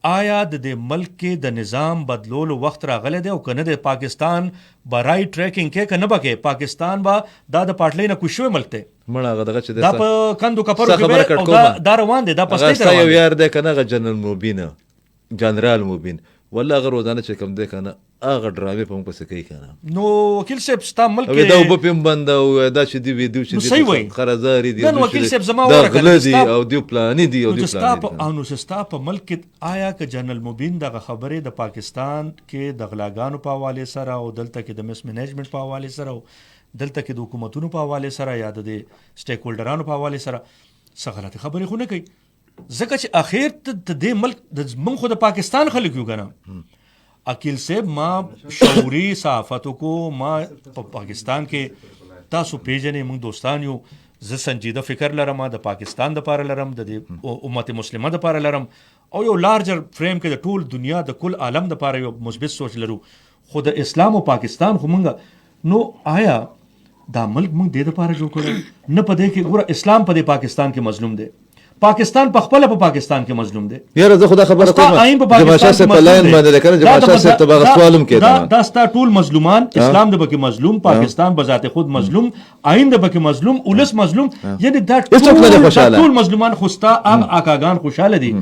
آیا د دې ملک کې د نظام بدلولو وخت راغلی دی او کنه د پاکستان برای ټریکینګ کې کنه بکه پاکستان با د پټلې نه کوشوي ملک ته
مړه دغه چې
دا په کندو کپرو کې او دا روان دي دا پسته
روان دي یار ده کنه جنرال موبین جنرال موبین والله غیر ودانه چې کوم ده کنه هغه ډرامې په موږ پسې کوي کنه
نو وکیل صاحب ستا ملک
کې دا وبپم بند او دا چې دی ویډیو چې دی خرازاري دی
نو وکیل صاحب زما ورکړه
او دی پلان دی او دی
پلان او نو ستا په ملک آیا که جنرال موبین دغه خبره د پاکستان کې د غلاګانو په حواله سره او دلته کې د مس منیجمنت په حواله سره او دلته کې د حکومتونو په حواله سره یا د سټیک هولډرانو په حواله سره څه غلطه خبرې خو نه کوي ځکه چې اخر ته د ملک د من خو د پاکستان خلک یو کنه اکیل صاحب ما شعوري صحافتو کو ما په پاکستان کې تاسو پیژنې موږ دوستان یو زه سنجیده فکر لرم د پاکستان د پاره لرم د امت مسلمه د پاره لرم او یو لارجر فریم کې د ټول دنیا د کل عالم د پاره یو مثبت سوچ لرو خو د اسلام او پاکستان خو موږ نو آیا دا ملک موږ د لپاره جوړ کړو نه پدې کې ګوره اسلام په پاکستان کې مظلوم دی پاکستان په خپل په پاکستان کې مظلوم دی
یاره زه خدا خبره کوم جماعت سره په لاین باندې کنه جماعت سره تبغ سوالم کېده
دا ستا ټول مظلومان اسلام د بکی مظلوم پاکستان بذات خود مظلوم آئین د بکی مظلوم اولس مظلوم یعنی دا ټول مظلومان خوستا آقاګان خوشاله دي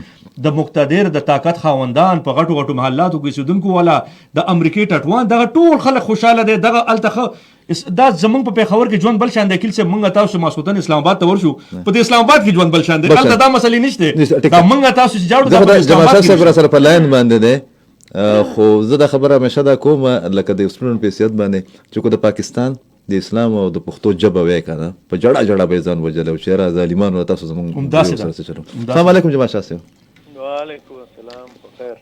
د مقتدر د طاقت خاوندان په غټو غټو محلاتو کې سودونکو والا د امریکای ټټوان دغه ټول خلک خوشاله دي دغه التخ دا زمونږ په پیښور کې ژوند بل شان دی کله چې مونږ تاسو ماسوتن اسلام آباد ته ورشو په اسلام آباد کې ژوند بل شان دی البته دا مسلې نشته دا مونږ تاسو چې جوړو
د جماعت سره په لاین باندې ده خو زه دا خبره مشه دا کوم لکه د سټوډنټ په سیاست باندې چې کو د پاکستان د اسلام او د پښتو ژبه وای کنه په جړه جړه به ځان وجل او شهر ظالمانو تاسو زمونږ سره چلو السلام علیکم جماعت صاحب
وعلیکم السلام بخیر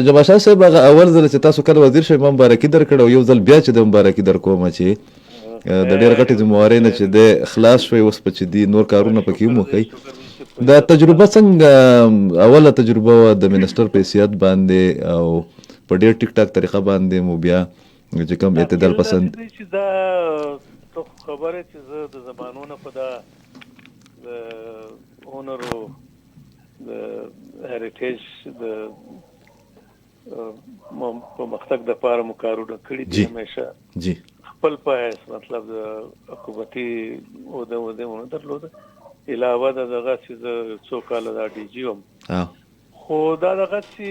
جماعت صاحب هغه اول ځل چې تاسو کله وزیر شوی مبارکي درکړو یو ځل بیا چې د مبارکي در کوم چې د ډېر غټي ذمہواري نه چې د خلاص شوی اوس په چې دي نور کارونه پکې مو کوي دا تجربه څنګه اوله تجربه د منسٹر په سیاست باندې او په ډېر ټیک ټاک طریقه باندې مو بیا چې کوم اعتدال پسند
چې دا تو خبره چې زه د زبانونو په دا اونرو د هریټیج د په مختګ د پاره مو کارونه کړی دي همیشه
جی
خپل پایس مطلب د حکومتي ونه درلوده علاوه دغه چې څو کال د ډي جی هم خو دا دغه چې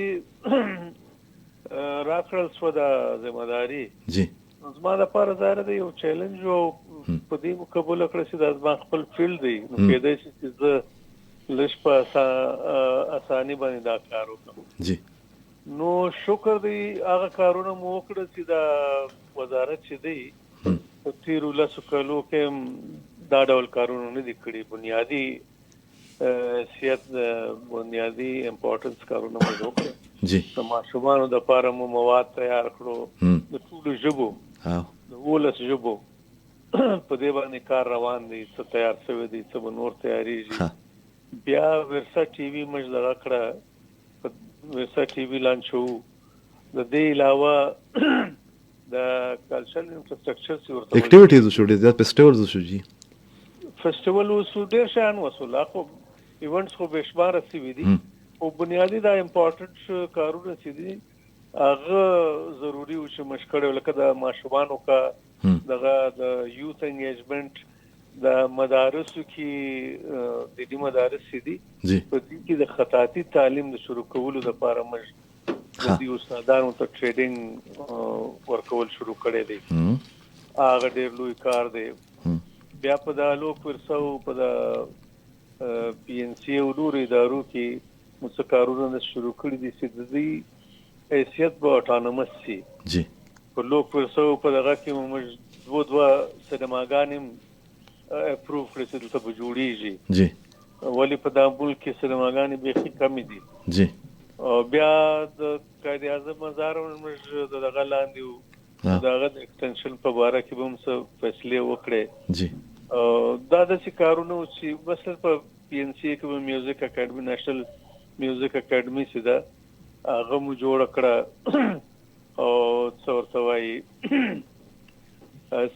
راکړل شو د ذمہداري
جی
زما لپاره ظاهر دی یو چیلنج او په دې قبول کړی چې د زما خپل فیلډ دی نو کېدای شي چې زه لږ په اساني باندې دا کار وکړم
جی
نو شکر دی هغه کارونه مو وکړل چې دا وزارت چې دی په تیرو لسو کالو کې دا ډول کارونه نه دي کړي بنیادی حیثیت بنیادی امپورټنس کارونه مو وکړل
جی
د ماشومانو د لپاره مو مواد تیار کړو د ټولو ژبو د 12 ژبو په دې باندې کار روان دی څه تیار شوی دی څه به نور تیاریږي بیا ورسا ټي وي موږ دغه کړه ورسا ټي وي لانچ شو د دې علاوه د کلچرل انفراستراکچر چې ورته
اکټیویټیز شو دي فیسټیوالز شو جی
فیسټیوال وسو ډیر شان وسو لاکو ایونټس خو بشمار سي دي او بنیادی دا امپورټنت کارونه چې دي هغه ضروری او چې مشکل لکه د ماشومانو کا دغه د یوث انګیجمنت د مدارسو کې د دې مدارس دي په دې کې د خطاطي تعلیم د شروع کولو لپاره موږ د دې استادانو ته ټریډینګ ورکول شروع کړی دی هغه ډېر لوی کار دی بیا په د لوک ورسو په د پی ان سی او نور ادارو کې مستقارونه شروع کړی دي چې د دې حیثیت به اټانومس شي
جی
په لوک ورسو په دغه کې موږ دوه سینماګانې اپروف کړی چې دلته به جوړیږي
جی
ولی په دا ملک کې سینماګانې بیخي کمې دي
جی
او بیا د قائد اعظم مزار موږ دغه لاندې وو دغه د ایکسټنشن په باره کې به هم څه فیصلې وکړې
جی
دا داسې کارونه چې مثلا په پی ان سی کې به میوزیک اکیډمي نېشنل میوزیک اکیډمي چې ده هغه مو جوړه کړه او څه ورته وایي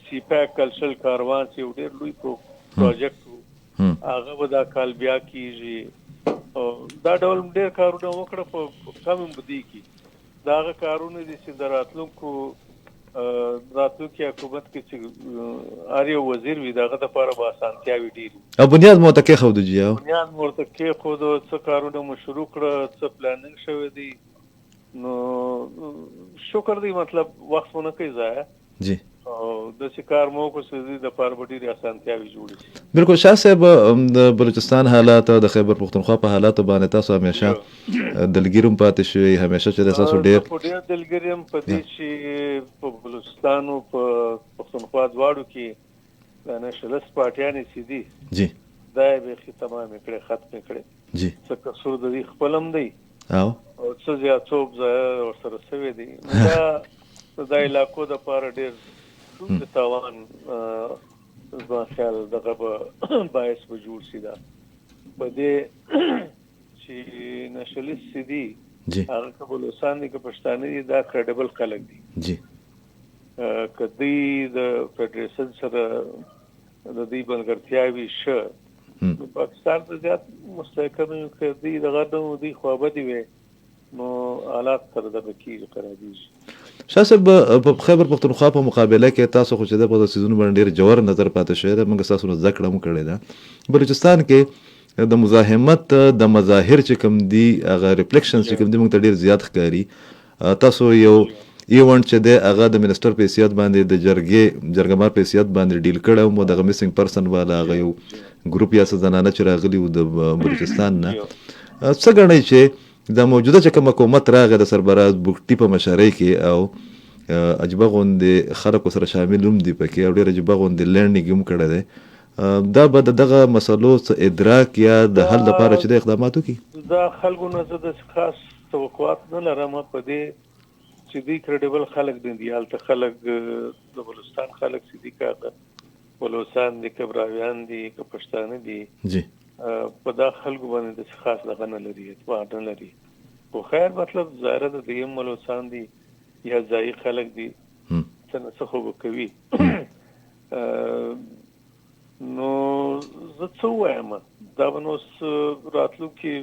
سی پیک کلچرل کاروان چې یو ډېر لوی پروجیکټ و هغه به دا کال بیا کیږي او دا ډول ډېر کارونه وکړه په کم بدی کې دا هغه کارونه دي چې د راتلونکي حکومت کې چې هر یو وزیر وي دغه لپاره به اسانتیاوي ډېرې
او بنیاد مو ته کې خو د جیو
بنیاد مو ته کې خو د څه کارونه مو شروع کړه څه پلانینګ شوی دی نو شکر دی مطلب وخت مو نه کوي ضایع
جی
او د شکار مو کو سړي د پاربټي اسانتیاوي جوړي
بالکل شاه صاحب د بلوچستان حالات او د خیبر پختونخوا په حالاتو باندې تاسو همیشه دلګیرم پاتې شوی همیشه چې تاسو ډېر
دلګریم په دې چې په بلوچستان او په پختونخوا دواړو کې د نشلس پارټیانې سي دي
جی
دا به خي تمام کړي ختم کړي
جی
څه قصور د خپلم دی
او
څه زیاتوب ور سره سوي دي دا علاقو د پاره ډېر د تاوان زما خیال دغه به باعث به جوړ شي دا په دې چې نشلیست سي دي هغه که بلوچستان دي که پښتانه دي دا کریډیبل خلک دي
جی
که دوی د فیډریشن سره د دوی ملګرتیاوي ښه نو پاکستان ته زیات مستحکم یو که دوی دغه نه دوی خوابدي وي نو حالات سره دغه کېږي خرابېږي
شاه صاحب په خیبر پختونخوا په مقابله کې تاسو خو چې د په سیزونو باندې ډېر جوړ نظر پاتې شوی دی موږ تاسو نه زده کړه مو کړې ده بلوچستان کې د مزاحمت د مظاهر چې کوم دي هغه ریفلیکشنز چې کوم دي موږ ته ډېر زیات ښکاري تاسو یو ایونټ چې دی هغه د منسټر په حیثیت باندې د جرګمار په حیثیت باندې ډیل کړی وم دغه میسنګ پرسن والا هغه یو ګروپ یا څه زنانه چې راغلي وو د بلوچستان نه څه ګڼئ چې د موجوده چې کوم حکومت راغی د سربراز بوګټي په مشرۍ کې او عجبه غوندې خلکو سره شامل هم دي پکې او ډېر عجبه غوندې لرنینګ هم کړی دی دا به د دغه مسلو څه ادراک یا د حل لپاره چې د اقدامات وکړي
دا خلکو نه زه د خاص توقعات نه لرم په دې چې دوی کریډیبل خلک دي هلته خلک د بلوچستان خلک چې دي که بلوچستان دي که براویان دي که پښتانه دي
جی
په دا خلکو باندې د خاص دغه نه لري اعتبار نه لري خو خیر مطلب ظاهره د دویم بلوچستان دي یا ځایي خلک دي څه نه څه خو به کوي نو زه څه ووایم دا به نو راتلونکي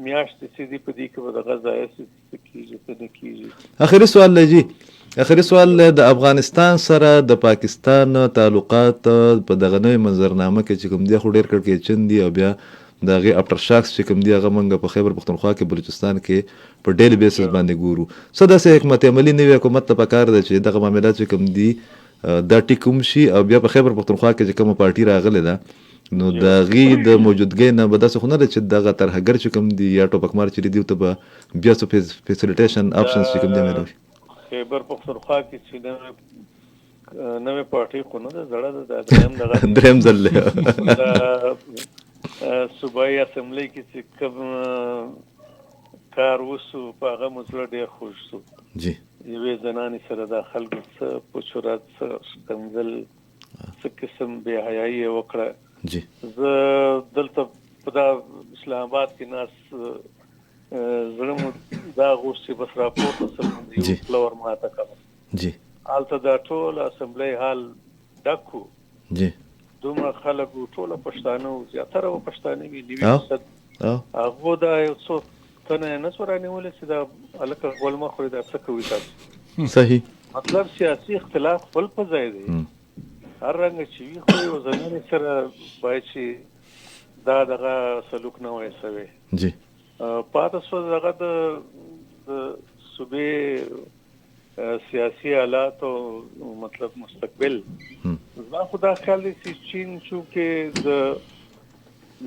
میاشتې چې دي په دې کې به دغه ځایه څه کېږي څه نه کېږي
آخري سوال دی جی اخري سوال د افغانستان سره د پاکستان تعلقات په دغه نوې منظرنامه کې چې کوم دی خو ډېر کړکېچن دي او بیا د هغې افټر شاکس چې کوم دی هغه موږ په خیبر پښتونخوا کې بلوچستان کې په ډیلی بیسس باندې ګورو. څه داسې حکمت عملي نوي حکومت ته پکار ده چې دغه معاملات چې کوم دي دا ټیکوم شي او بیا په خیبر پښتونخوا کې چې کومه پارټي راغلې ده نو د هغې د موجودګۍ نه به داسې خو نه ده چې دغه ترهګر چې کوم دي یا ټوپکمار چې دي ته به بیا څه فیسیلیټیشن آپشنز چې کوم دی میلاوي.
خیبر پښتونخوا کې چې نوې پارټي خو نه ده زړه ده
درېیم ځل دی
صوبایي اسمبلی کې چې کوم کار وسو په هغه مو زړه ډېر خوښ سو.
جی
یوې زنانې سره د خلکو څه پوچورات څه ښکنځل څه قسم بې حیایي یې وکړه.
جی
زه دلته په دا اسلام آباد کې ناست زړه مو دا غوښت چې بس راپورته سم یو فلور ماته کوم.
جی
هلته دا ټول اسمبلی حال ډک وو.
جی
دومره خلک وو ټوله پښتانه وو زیاتره به پښتانه وي 90% هغو دا یو څو تنه یې نه سو رانیولی چې دا هلکه غول مه خورئ دا څه کوي تاسو.
صحیح
مطلب سیاسي اختلاف خپل په ځای دی هر رنګه چې وي خو یو زنانې سره باید چې دا دغه سلوک نه وای سوی.
جی
پاته سو دغه د صوبې سیاسي حالات او مطلب مستقبل زما خو دا خیال دی چې چین چونکې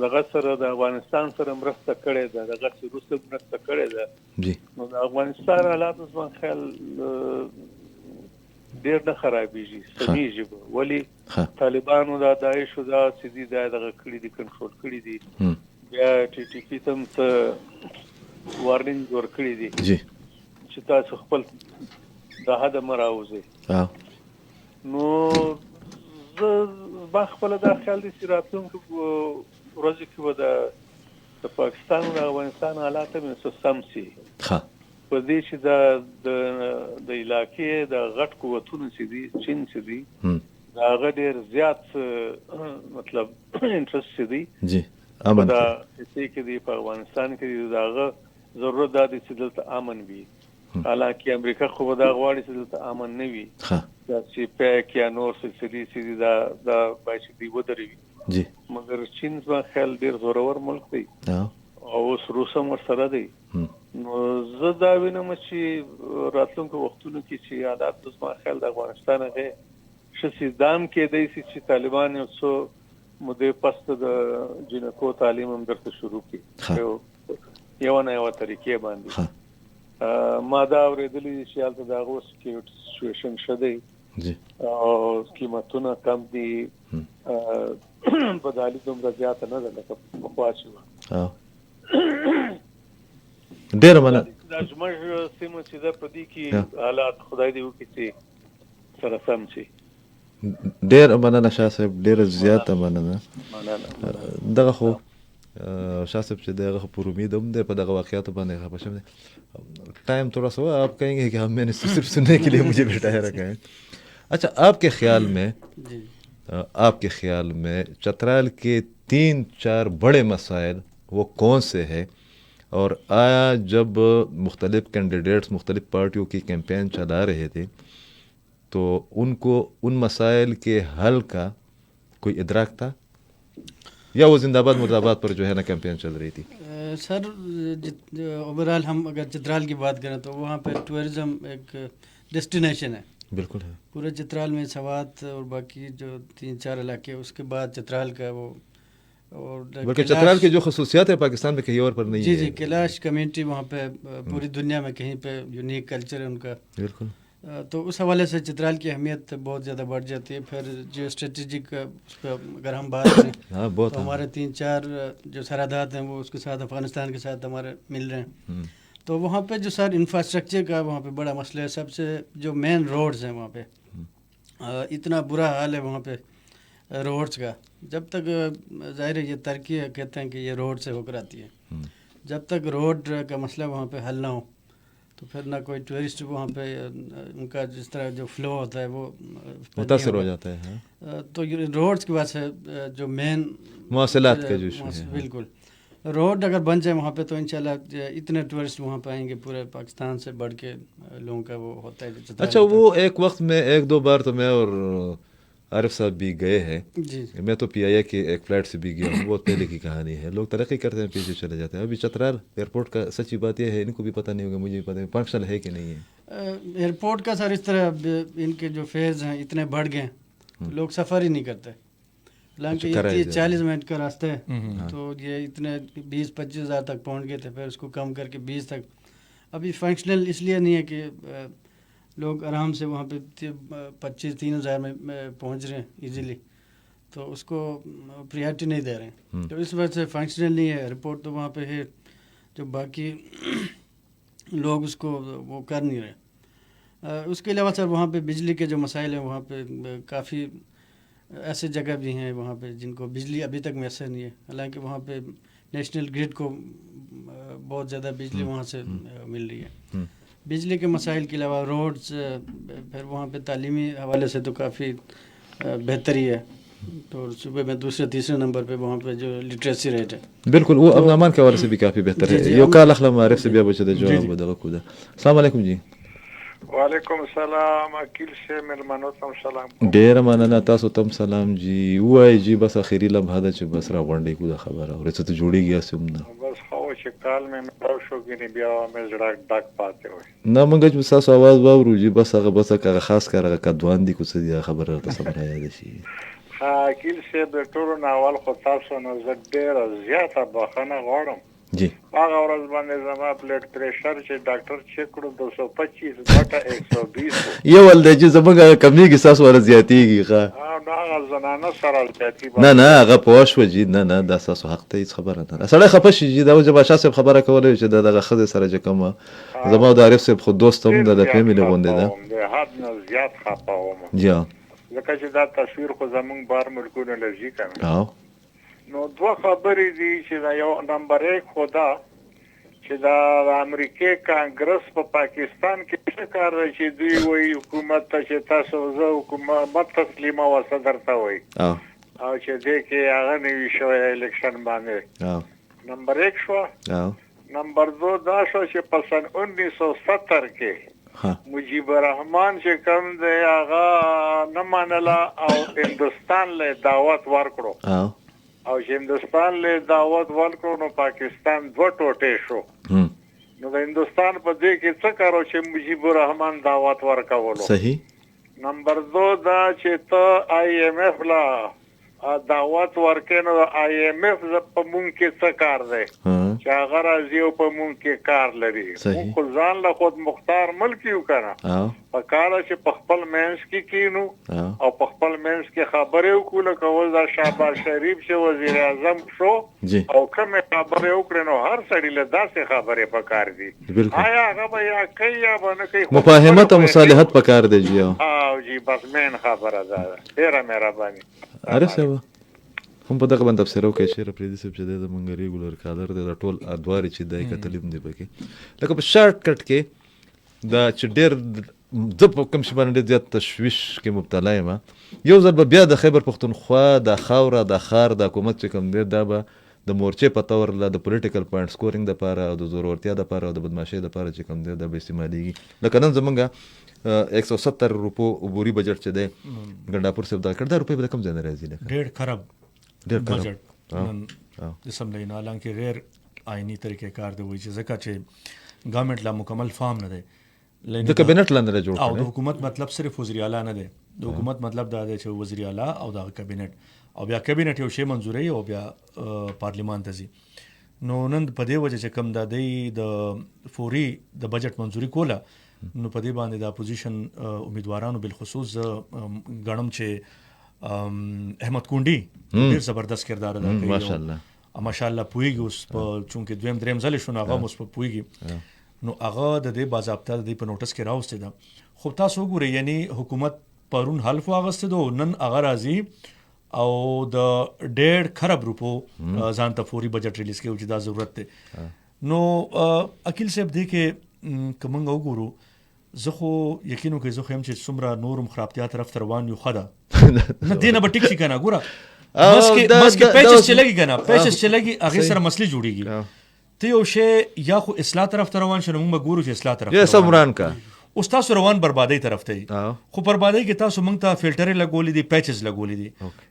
دغه سره د افغانستان سره مرسته کړې ده دغه چې روس مرسته کړې ده نو د افغانستان حالات زما خیال ډېر نه خرابېږي سمېږي به ولې طالبانو دا داعشو دا چې دي دا دغه کړي دي کنټرول کړي دي بیا ټي ټي پي ته هم څه وارنینګ ورکړي دي چې تاسو خپل د حده مه راوځئ. نو زه ما خپله دا خیال دی چې راتلونکو ورځو کې به د پاکستان او د افغانستان حالات هم څه سم سي په دې چې د علاقې د غټ قوتونو چې دي چین چې دي د هغه ډېر زیات مطلب انټرست چې دی په دا حصې کې دی په افغانستان کې دی د هغه ضرورت دا دی چې دلته امن وي. حالانکه امریکا خو به دا غواړي چې دلته امن نه وي دا چې پیک یا نور سلسلې چې دي دا باید چې دوی ودروي مګر چین زما خیال ډېر زورور ملک دی او اوس روس هم ورسره دی. نو زه دا وینم چې راتلونکو وختونو کې چې حالات زما خیال د افغانستان هغې ښه سي دا هم کېدی سي چې طالبان یو څو مودې پس د جنکو تعلیم هم درته شروع کړي یوه نه یوه طریقې باندې. ما دا اورېدلي چې هلته د هغو سچویشن ښه دی او قیمتونه کم دي بدحالي دومره زیاته نه ده لکه پخوا چې وه.
ډېره مننه.
دا زموږ سیمه چې ده په دې کې حالات خدای دې وکړي چې سره سم شي.
ډېره مننه شاه صاحب ډېره زیاته مننه. دغه خو شاه صاحب چې دغه پر امید هم دی په دغه واقعاتو باندې خفه شوی دی. ٹائم تھوڑا سا ہوا آپ کہیں گے کہ ہم میں نے صرف سننے کے لیے مجھے بٹھایا رکھا ہے. اچھا آپ کے خیال میں چترال کے 3-4 بڑے مسائل وہ کون سے ہیں اور آیا جب مختلف کینڈیڈیٹس مختلف پارٹیوں کی کیمپین چلا رہے تھے تو ان کو ان مسائل کے حل کا کوئی ادراک تھا یا وہ زندہ باد مرد آباد پر جو ہے نا کیمپین چل رہی تھی؟
سر اوورال ہم اگر چترال کی بات کریں تو وہاں پہ ٹورزم ایک ڈیسٹینیشن ہے.
بالکل ہے.
پورے چترال میں سوات اور باقی جو 3-4 علاقے اس کے بعد چترال کا وہ اور
بلکہ چترال کی جو خصوصیات ہے پاکستان میں کہیں اور پر نہیں ہے.
جی کیلاش کمیونٹی وہاں پہ پوری دنیا میں کہیں پہ یونیک کلچر ہے ان کا.
بالکل.
تو اس حوالے سے چترال کی اہمیت بہت زیادہ بڑھ جاتی ہے. پھر جو اسٹریٹجک اس پہ اگر ہم بات کریں تو ہمارے 3-4 جو سرحدات ہیں وہ اس کے ساتھ افغانستان کے ساتھ ہمارے مل رہے ہیں. تو وہاں پہ جو سر انفراسٹرکچر کا وہاں پہ بڑا مسئلہ ہے. سب سے جو مین روڈز ہیں وہاں پہ اتنا برا حال ہے وہاں پہ روڈز کا. جب تک ظاہر ہے یہ ترقی کہتے ہیں کہ یہ روڈ سے ہو کر آتی ہے. جب تک روڈ کا مسئلہ وہاں پہ حل نہ ہو تو پھر نہ کوئی ٹورسٹ وہاں پہ ان کا جس طرح جو فلو ہوتا ہے وہ
متاثر ہو جاتا ہے.
تو روڈز کی وجہ سے جو مین
مواصلات کا جو
بالکل रोड अगर बन जाए वहाँ पे तो इंशाल्लाह इतने टूरिस्ट वहाँ पे आएंगे, पूरे पाकिस्तान से बढ़ के लोगों का वो होता है।
अच्छा, वो एक वक्त में 1-2 बार तो मैं और आरिफ साहब भी गए हैं
जी।
मैं तो PIA के एक फ्लाइट से भी गया हूँ, बहुत पहले की कहानी है। लोग तरक्की करते हैं, पीछे चले जाते हैं। अभी चतराल एयरपोर्ट का सच्ची बात यह है, इनको भी पता नहीं होगा, मुझे भी पता नहीं फंक्शनल है कि नहीं है
एयरपोर्ट का सर। इस तरह इनके जो फेयर्स हैं इतने बढ़ गए, लोग सफ़र ही नहीं करते। हालांकि ये 40 मिनट का रास्ता है, तो ये इतने 20-25 हज़ार तक पहुँच गए थे, फिर उसको कम करके 20 तक। अभी फंक्शनल इसलिए नहीं है कि लोग आराम से वहाँ पे 25-3 हज़ार में पहुँच रहे हैं इजीली, तो उसको प्रायोरिटी नहीं दे रहे हैं, तो इस वजह से फंक्शनल नहीं है एयरपोर्ट। तो वहाँ पे है जो बाकी लोग उसको वो कर नहीं रहे। उसके अलावा सर वहाँ पे बिजली के जो मसाइल हैं, वहाँ पे काफ़ी ऐसे जगह भी हैं वहाँ पे जिनको बिजली अभी तक मैसर नहीं है। हालांकि वहाँ पे नेशनल ग्रिड को बहुत ज़्यादा बिजली वहाँ से मिल रही है। बिजली के मसाइल के अलावा रोड्स, फिर वहाँ पे तालीमी हवाले से तो काफ़ी बेहतरी है। तो सुबह में 2-3 नंबर पे वहाँ पे जो लिटरेसी रेट है,
बिल्कुल वो अमन अमान के हवाले से भी काफ़ी बेहतर है। यो काल अखला मारिफ से भी बचे जो बदल खुदा। अस्सलाम वालेकुम जी।
वालेकुम सलाम अकील से मेहमानों तम सलाम।
ډیر مننه تاسو تم سلام جی وای جی بس اخیری لمحه ده چې بس را غونډې کو خبره اور څه ته جوړیږي اسوم نه
بس خو چې کال مې نو شو کې بیا مې زړه ډک پاتې وای
نه مونږ چې تاسو आवाज واورو جی بس هغه بس هغه خاص کارغه کدوان دي کو څه دی خبره ته سم نه یاد شي
اکیل سے د ټولو ناول خو تاسو نه زړه زیاته بخنه غواړم
جی
هغه ورځ باندې زما بلډ پریشر چې ډاکټر چیک کړو 225/120
یو ول د چې زموږ کمیږي تاسو ور زیاتیږي ښه
هغه زنانه سره زیاتی
نه نه هغه پوښ وجی نه نه د تاسو حق ته هیڅ خبره نه سره خپه شي چې دا جبا شاسه خبره کولای چې دغه خزه سره چې کوم زما د عارف صاحب خود دوستم د فیملی غونډه ده
د حد نه زیات خپه وم
جی
لکه چې دا تصویر خو زمونږ بار ملکونه لږی کنه
او
نو دوه خبرې دي چې دا یو نمبر 1 خدا چې دا امریکای کانګرس په پاکستان کې څه کار چې دوی وایي حکومت ته چې تاسو زه حکومت تسلیمه و صدر ته وایي او چې دې کې هغه نوي شوی الیکشن باندې نمبر 1 شو نمبر 2 دا شو چې په سن 1970 کې مجیب الرحمن چې کوم دی هغه نه منله او هندوستان له دعوت ورکړو او چې هندوستان له دعوت ورکړو نو پاکستان دوه ټوټې شو نو د هندوستان په دې کې څه کارو چې مجیب الرحمن دعوت ورکولو
صحیح
نمبر 2 دا چې ته IMF لا دعوت ورکې نو IMF په مونږ کې څه کار دی چې هغه راځي او په مونږ کې کار لري مونږ خو ځان له خود مختار ملک یو کنه په کار چې په خپل مینس کې کینو او په خپل مینس کې خبرې وکړو کول دا شهباز شریف چې وزیر اعظم شو او کوم خبرې وکړو نو هر سړی له داسې خبرې په کار دي آیا هغه به یا کوي یا به نه کوي
مفاهمت او مصالحت په کار دی جی
او جی بس مین خبره ده ډیره مهرباني
عارف صاحب هم په دغه باندې تفسیر وکړي چې پریدي صاحب چې د مونږ ریګولر کالر د ټول ادوار چې دای کتلیم دی پکې لکه په شارټ کټ کې دا چې ډېر د په کوم شي باندې زیات تشویش کې مبتلا یم یو ځل بیا د خیبر پښتونخوا د خاوره د خار د حکومت چې کوم دی دا به د مورچې په تور له د پولیټیکل پوینټ سکورینګ د پاره او د زورورتیا د پاره او د بدمعشۍ د پاره چې کوم دی د به استعمالېږي لکه نن زمونږ 170 روپو عبوري بجټ چې دی ګنډاپور صاحب دا کړ دا روپۍ به کوم ځای نه راځي لکه
1.5 خراب بجټ د سملې نه حالانکه غیر آئینی طریقې کار دی وایي چې ځکه چې ګورنمنت لا مکمل فارم نه دی
د کابینټ لاندې جوړ
او د حکومت مطلب صرف وزیر اعلی نه دی د حکومت مطلب دا دی چې وزیر اعلی او د کابینټ او بیا کابینټ یو شی منزوري او بیا پارلیمان ته ځي نو نن په دې وجه چې کم د فوري د بجټ منزوري کوله نو په دې باندې د اپوزیشن امیدوارانو بالخصوص غنم چې احمد کونډي ډیر زبردست کردار ادا کوي ماشاءالله پویږي اوس په چونکه دویم دریم ځل شو هغه اوس په پویږي نو هغه د دې باضابطه د په نوټس کې راوسته ده خو تاسو وګورئ یعنی حکومت پرون حلف واغسته دو نن هغه راځي او د 1.5 خراب روپو ځان ته فوري بجټ ریلیز کوي چې دا ضرورت ده نو اکیل صاحب دې کې کومنګ وګورو زه خو یقینو کې زه خو هم چې څومره نورم خرابتیا طرف روان یو خدا نه دینه به ټیک شي کنه ګوره مسکې پیچز چې لګي کنه پیچز چې لګي هغه سره مسلې جوړیږي ته یو شی یا خو اصلاح طرف ته روان شنو موږ ګورو چې اصلاح طرف
یا سمران کا
اوس تاسو روان بربادۍ طرف ته خو بربادۍ کې تاسو موږ ته فلټر لګولې دي پیچز لګولې دي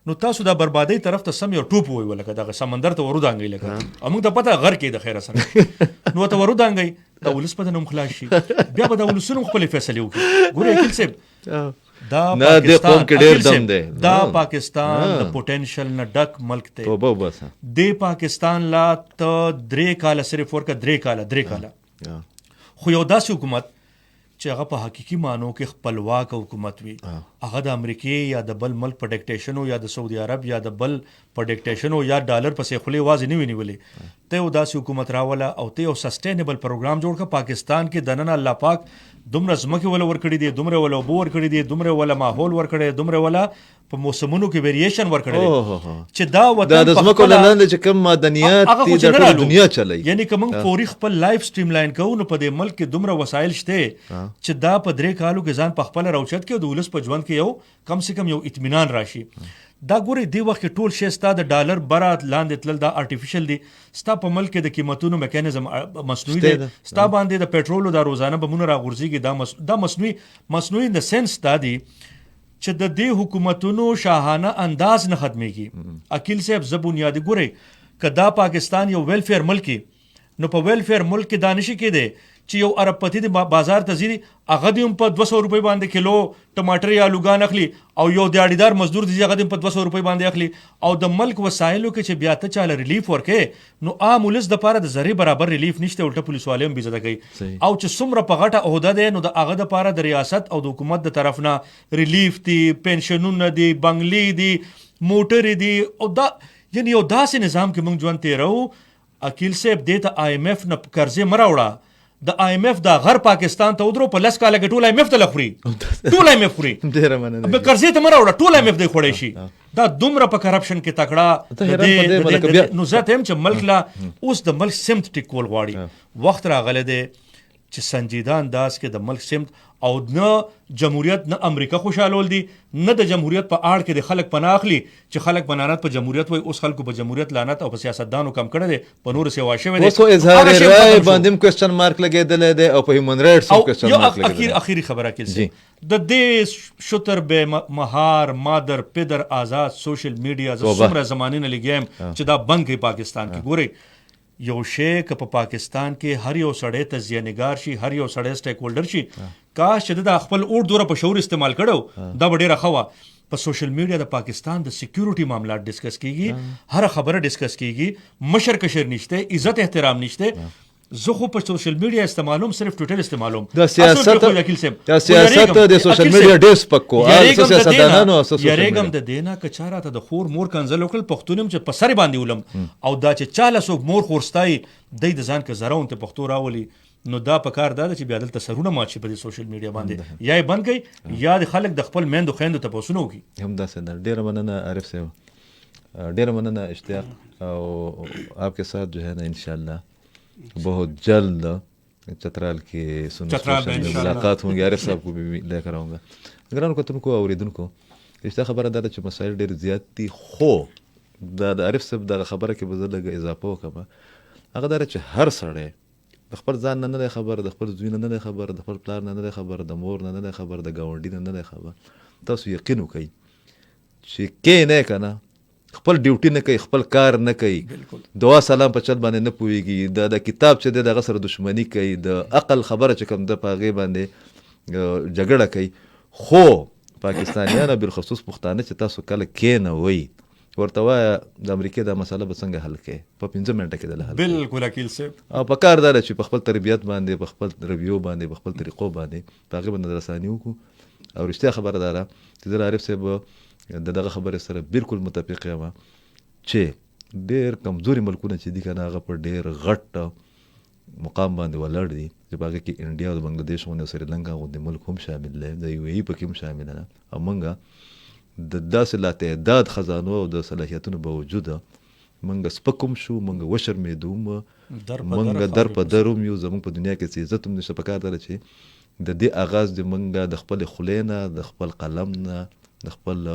نو تاسو دا بربادۍ طرف ته سم یو ټوپ وای ولکه دا سمندر ته ورودانګي لکه موږ ته پته غر کې د خیره سره نو ته ورودانګي دا ولس په نوم خلاص شي بیا به دا ولسونو خپل فیصله وکړي ګوره اکیل صاحب دا پاکستان دا پاکستان د پوتنشل نه ډک ملک ته
توبه بس
د پاکستان لا ته 3 کال صرف ورکه 3 کال خو یو داسې حکومت چې هغه په حقيقي معنو کې خپلواک حکومت وي هغه د امریکای یا د بل ملک په ډیکټیشن او یا د سعودي عرب یا د بل په ډیکټیشن او یا ډالر پسې خولي واز نه ونیولې ته یو داسې حکومت راوله او ته یو سسټینبل پروګرام جوړ ک پاکستان کې دننه الله پاک دومره زمکه ول ورکړي دي دومره ول اوبو ورکړي دي دومره ول ماحول ورکړي دومره ول په موسمونو کې ویریشن ورکړي چې دا وطن
د زمکه لاندې چې کوم معدنیات دي د ټول دنیا چلای
یعنی کوم فوري خپل لایف سټریم لاین کوو نو په دې ملک کې دومره وسایل شته چې دا په 3 کالو کې ځان په خپل راوچت کې د ولس په ژوند کې یو کم سے کم یو اطمینان راشي دا ګوري دی وخت ټول شی ستا د ډالر برات لاندې تل دا ارتفیشل دی ستا په ملک د قیمتونو میکانیزم مصنوعي دی ستا باندې د پېټرول د روزانه بمونه راغورځيږي دا مصنوعي ان د سنس دا دی چې د دې حکومتونو شاهانه انداز نه ختميږي اکیل صاحب ز بنیادی ګوري کدا پاکستان یو ویلفیر ملک نو په ویلفیر ملک کې دانشي کې دی چې یو عرب پتی د بازار ته ځي هغه دیم په 200 روپۍ باندې کیلو ټماټر یا لوګان اخلي او یو دیاړیدار مزدور دی هغه دیم په 200 روپۍ باندې اخلي او د ملک وسایلو کې چې بیا ته چاله ریلیف ورکې نو عام ولس د پاره د زری برابر ریلیف نشته الټه پولیس والیم بي زده کوي او چې څومره په غټه عہده ده نو د هغه د پاره د ریاست او د حکومت د طرف نه ریلیف دی پنشنونه دی بنگلې دی موټر دی او دا یعنی یو داسې نظام کې موږ ژوند تیرو اکیل صاحب د IMF نه قرضې مراوړه د IMF دا غر پاکستان ته ودرو په لس کاله کې ټول IMF ته لخوري ټول IMF خوري
ډیر مننه
به قرضې ته مراوړه ټول IMF دی خوړې شي دا دومره په کرپشن کې تکړه نو زه ته هم چې ملک لا اوس د ملک سمت ټیکول غواړي وخت راغله دی چې سنجیده انداز کې د ملک سمت او نه جمهوریت نه امریکا خوشالول دي نه د جمهوریت په آړ کې د خلک پناه اخلي چې خلک بنانات په جمهوریت وای اوس خلکو په جمهوریت لعنت او په سیاستدانو کم کړي دي په نور سیوا شوی دي
اوس اظهار رائے باندې کوېسچن مارک لګیدل دي او په هیومن رائټس کوېسچن مارک لګیدل
اخیری خبره کې د دې شتر به مهار مادر پدر آزاد سوشل میډیا زموږ زمانه نه لګیم چې دا بند کې پاکستان کې ګوري یو شی که په پاکستان کې هر یو سړی تجزیه نگار شي هر یو سړی سټیک هولډر شي کاش چې د خپل اور دوره په شعور استعمال کړو دا ډیره خوا په سوشل میډیا د پاکستان د سکیورټي معاملات ډیسکس کیږي هر خبره ډیسکس کیږي مشر کشر نشته عزت احترام نشته زه خو په سوشل میډیا استعمالوم صرف ټویټر استعمالوم
د سیاست د سوشل میډیا ډیر سپکو سیاستدانانو
یریګم د دینا کچاره ته د خور مور کنزل وکړ پښتونم چې په سر باندې ولم او دا چې چاله سو مور خورستای د ځان کې زراون ته پښتو راولي نو دا په کار دا چې بیا دلته سرونه مات شي په سوشل میډیا باندې یا بند کړي یا د خلک د خپل میندو خويندو ته پوسونو کی
هم دا څه ډیر مننه عارف صاحب ډیر مننه اشتیاق او آپ کے ساتھ جو ہے نا انشاءاللہ بہت جلد چترال کے ملاقات ہوں گے عارف صاحب کو بھی لے کر آؤں گا گرانو کتن کو اوریدونکو رشتہ خبره دا چې مسایل ډیر زیات دي خو دا عارف صاحب دا خبره کې به زه لږ اضافه وکړم هغه دا چې هر سړی د خپل ځان نه نه خبر د خپل زوی نه نه خبر د خپل پلار نه نه خبر د مور نه نه خبر د ګاونډي نه نه خبر تاسو یقین وکړئ چې کې نه کنه خپل ډیوټي نه کوي خپل کار نه کوي دعا سلام په چل باندې نه پوهیږي د کتاب چې د دغه سره دشمنی کوي د عقل خبره چې کوم د پاغې باندې جګړه کوي خو پاکستانیانو بالخصوص پښتانه چې تاسو کله کې نه وای ورته وایه د امریکې دا مسله به څنګه حل کړي په 15 منټه کې د حل
بالکل اکیل صاحب
او په کار دا چې په خپل تربیت باندې په خپل رویو باندې په خپل طریقو باندې په هغې باندې رساني وکړو او رښتیا خبره دا ده چې زه عارف صاحب د دغه خبرې سره بالکل متفق یم چې ډېر کمزوري ملکونه چې دي که نه هغه په ډېر غټ مقام باندې ولاړ دي چې په هغې کې انډیا او د بنګلادیش غوندې او سریلنکا غوندې ملک هم شامل دی د UAE پکې هم شامل ده او موږ د داسې لا تعداد خزانو او د صلاحیتونو باوجوده موږ سپک هم شو موږ وشرمېدو موږ در په در هم یو زموږ په دنیا کې څه عزت هم نشته په کار دا چې د دې آغاز د موږ د خپل خولې نه د خپل قلم نه د خپل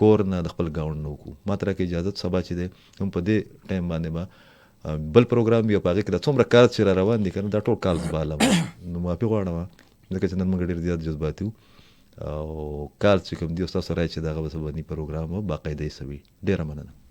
کور نه د خپل ګاونډ نه وکړو. ما ته راکړه اجازت سبا چې دی هم په دې ټایم باندې به بل پروګرام وي او په هغې کې دا څومره کال چې را روان دي که نه دا ټول کال زبالم نو معافي غواړم ځکه چې نن موږ ډېر زیات جذباتي وو او کال چې کوم دی ستاسو رایې چې د هغه به سباني پروګرام و باقاعده یې سوي. ډېره مننه.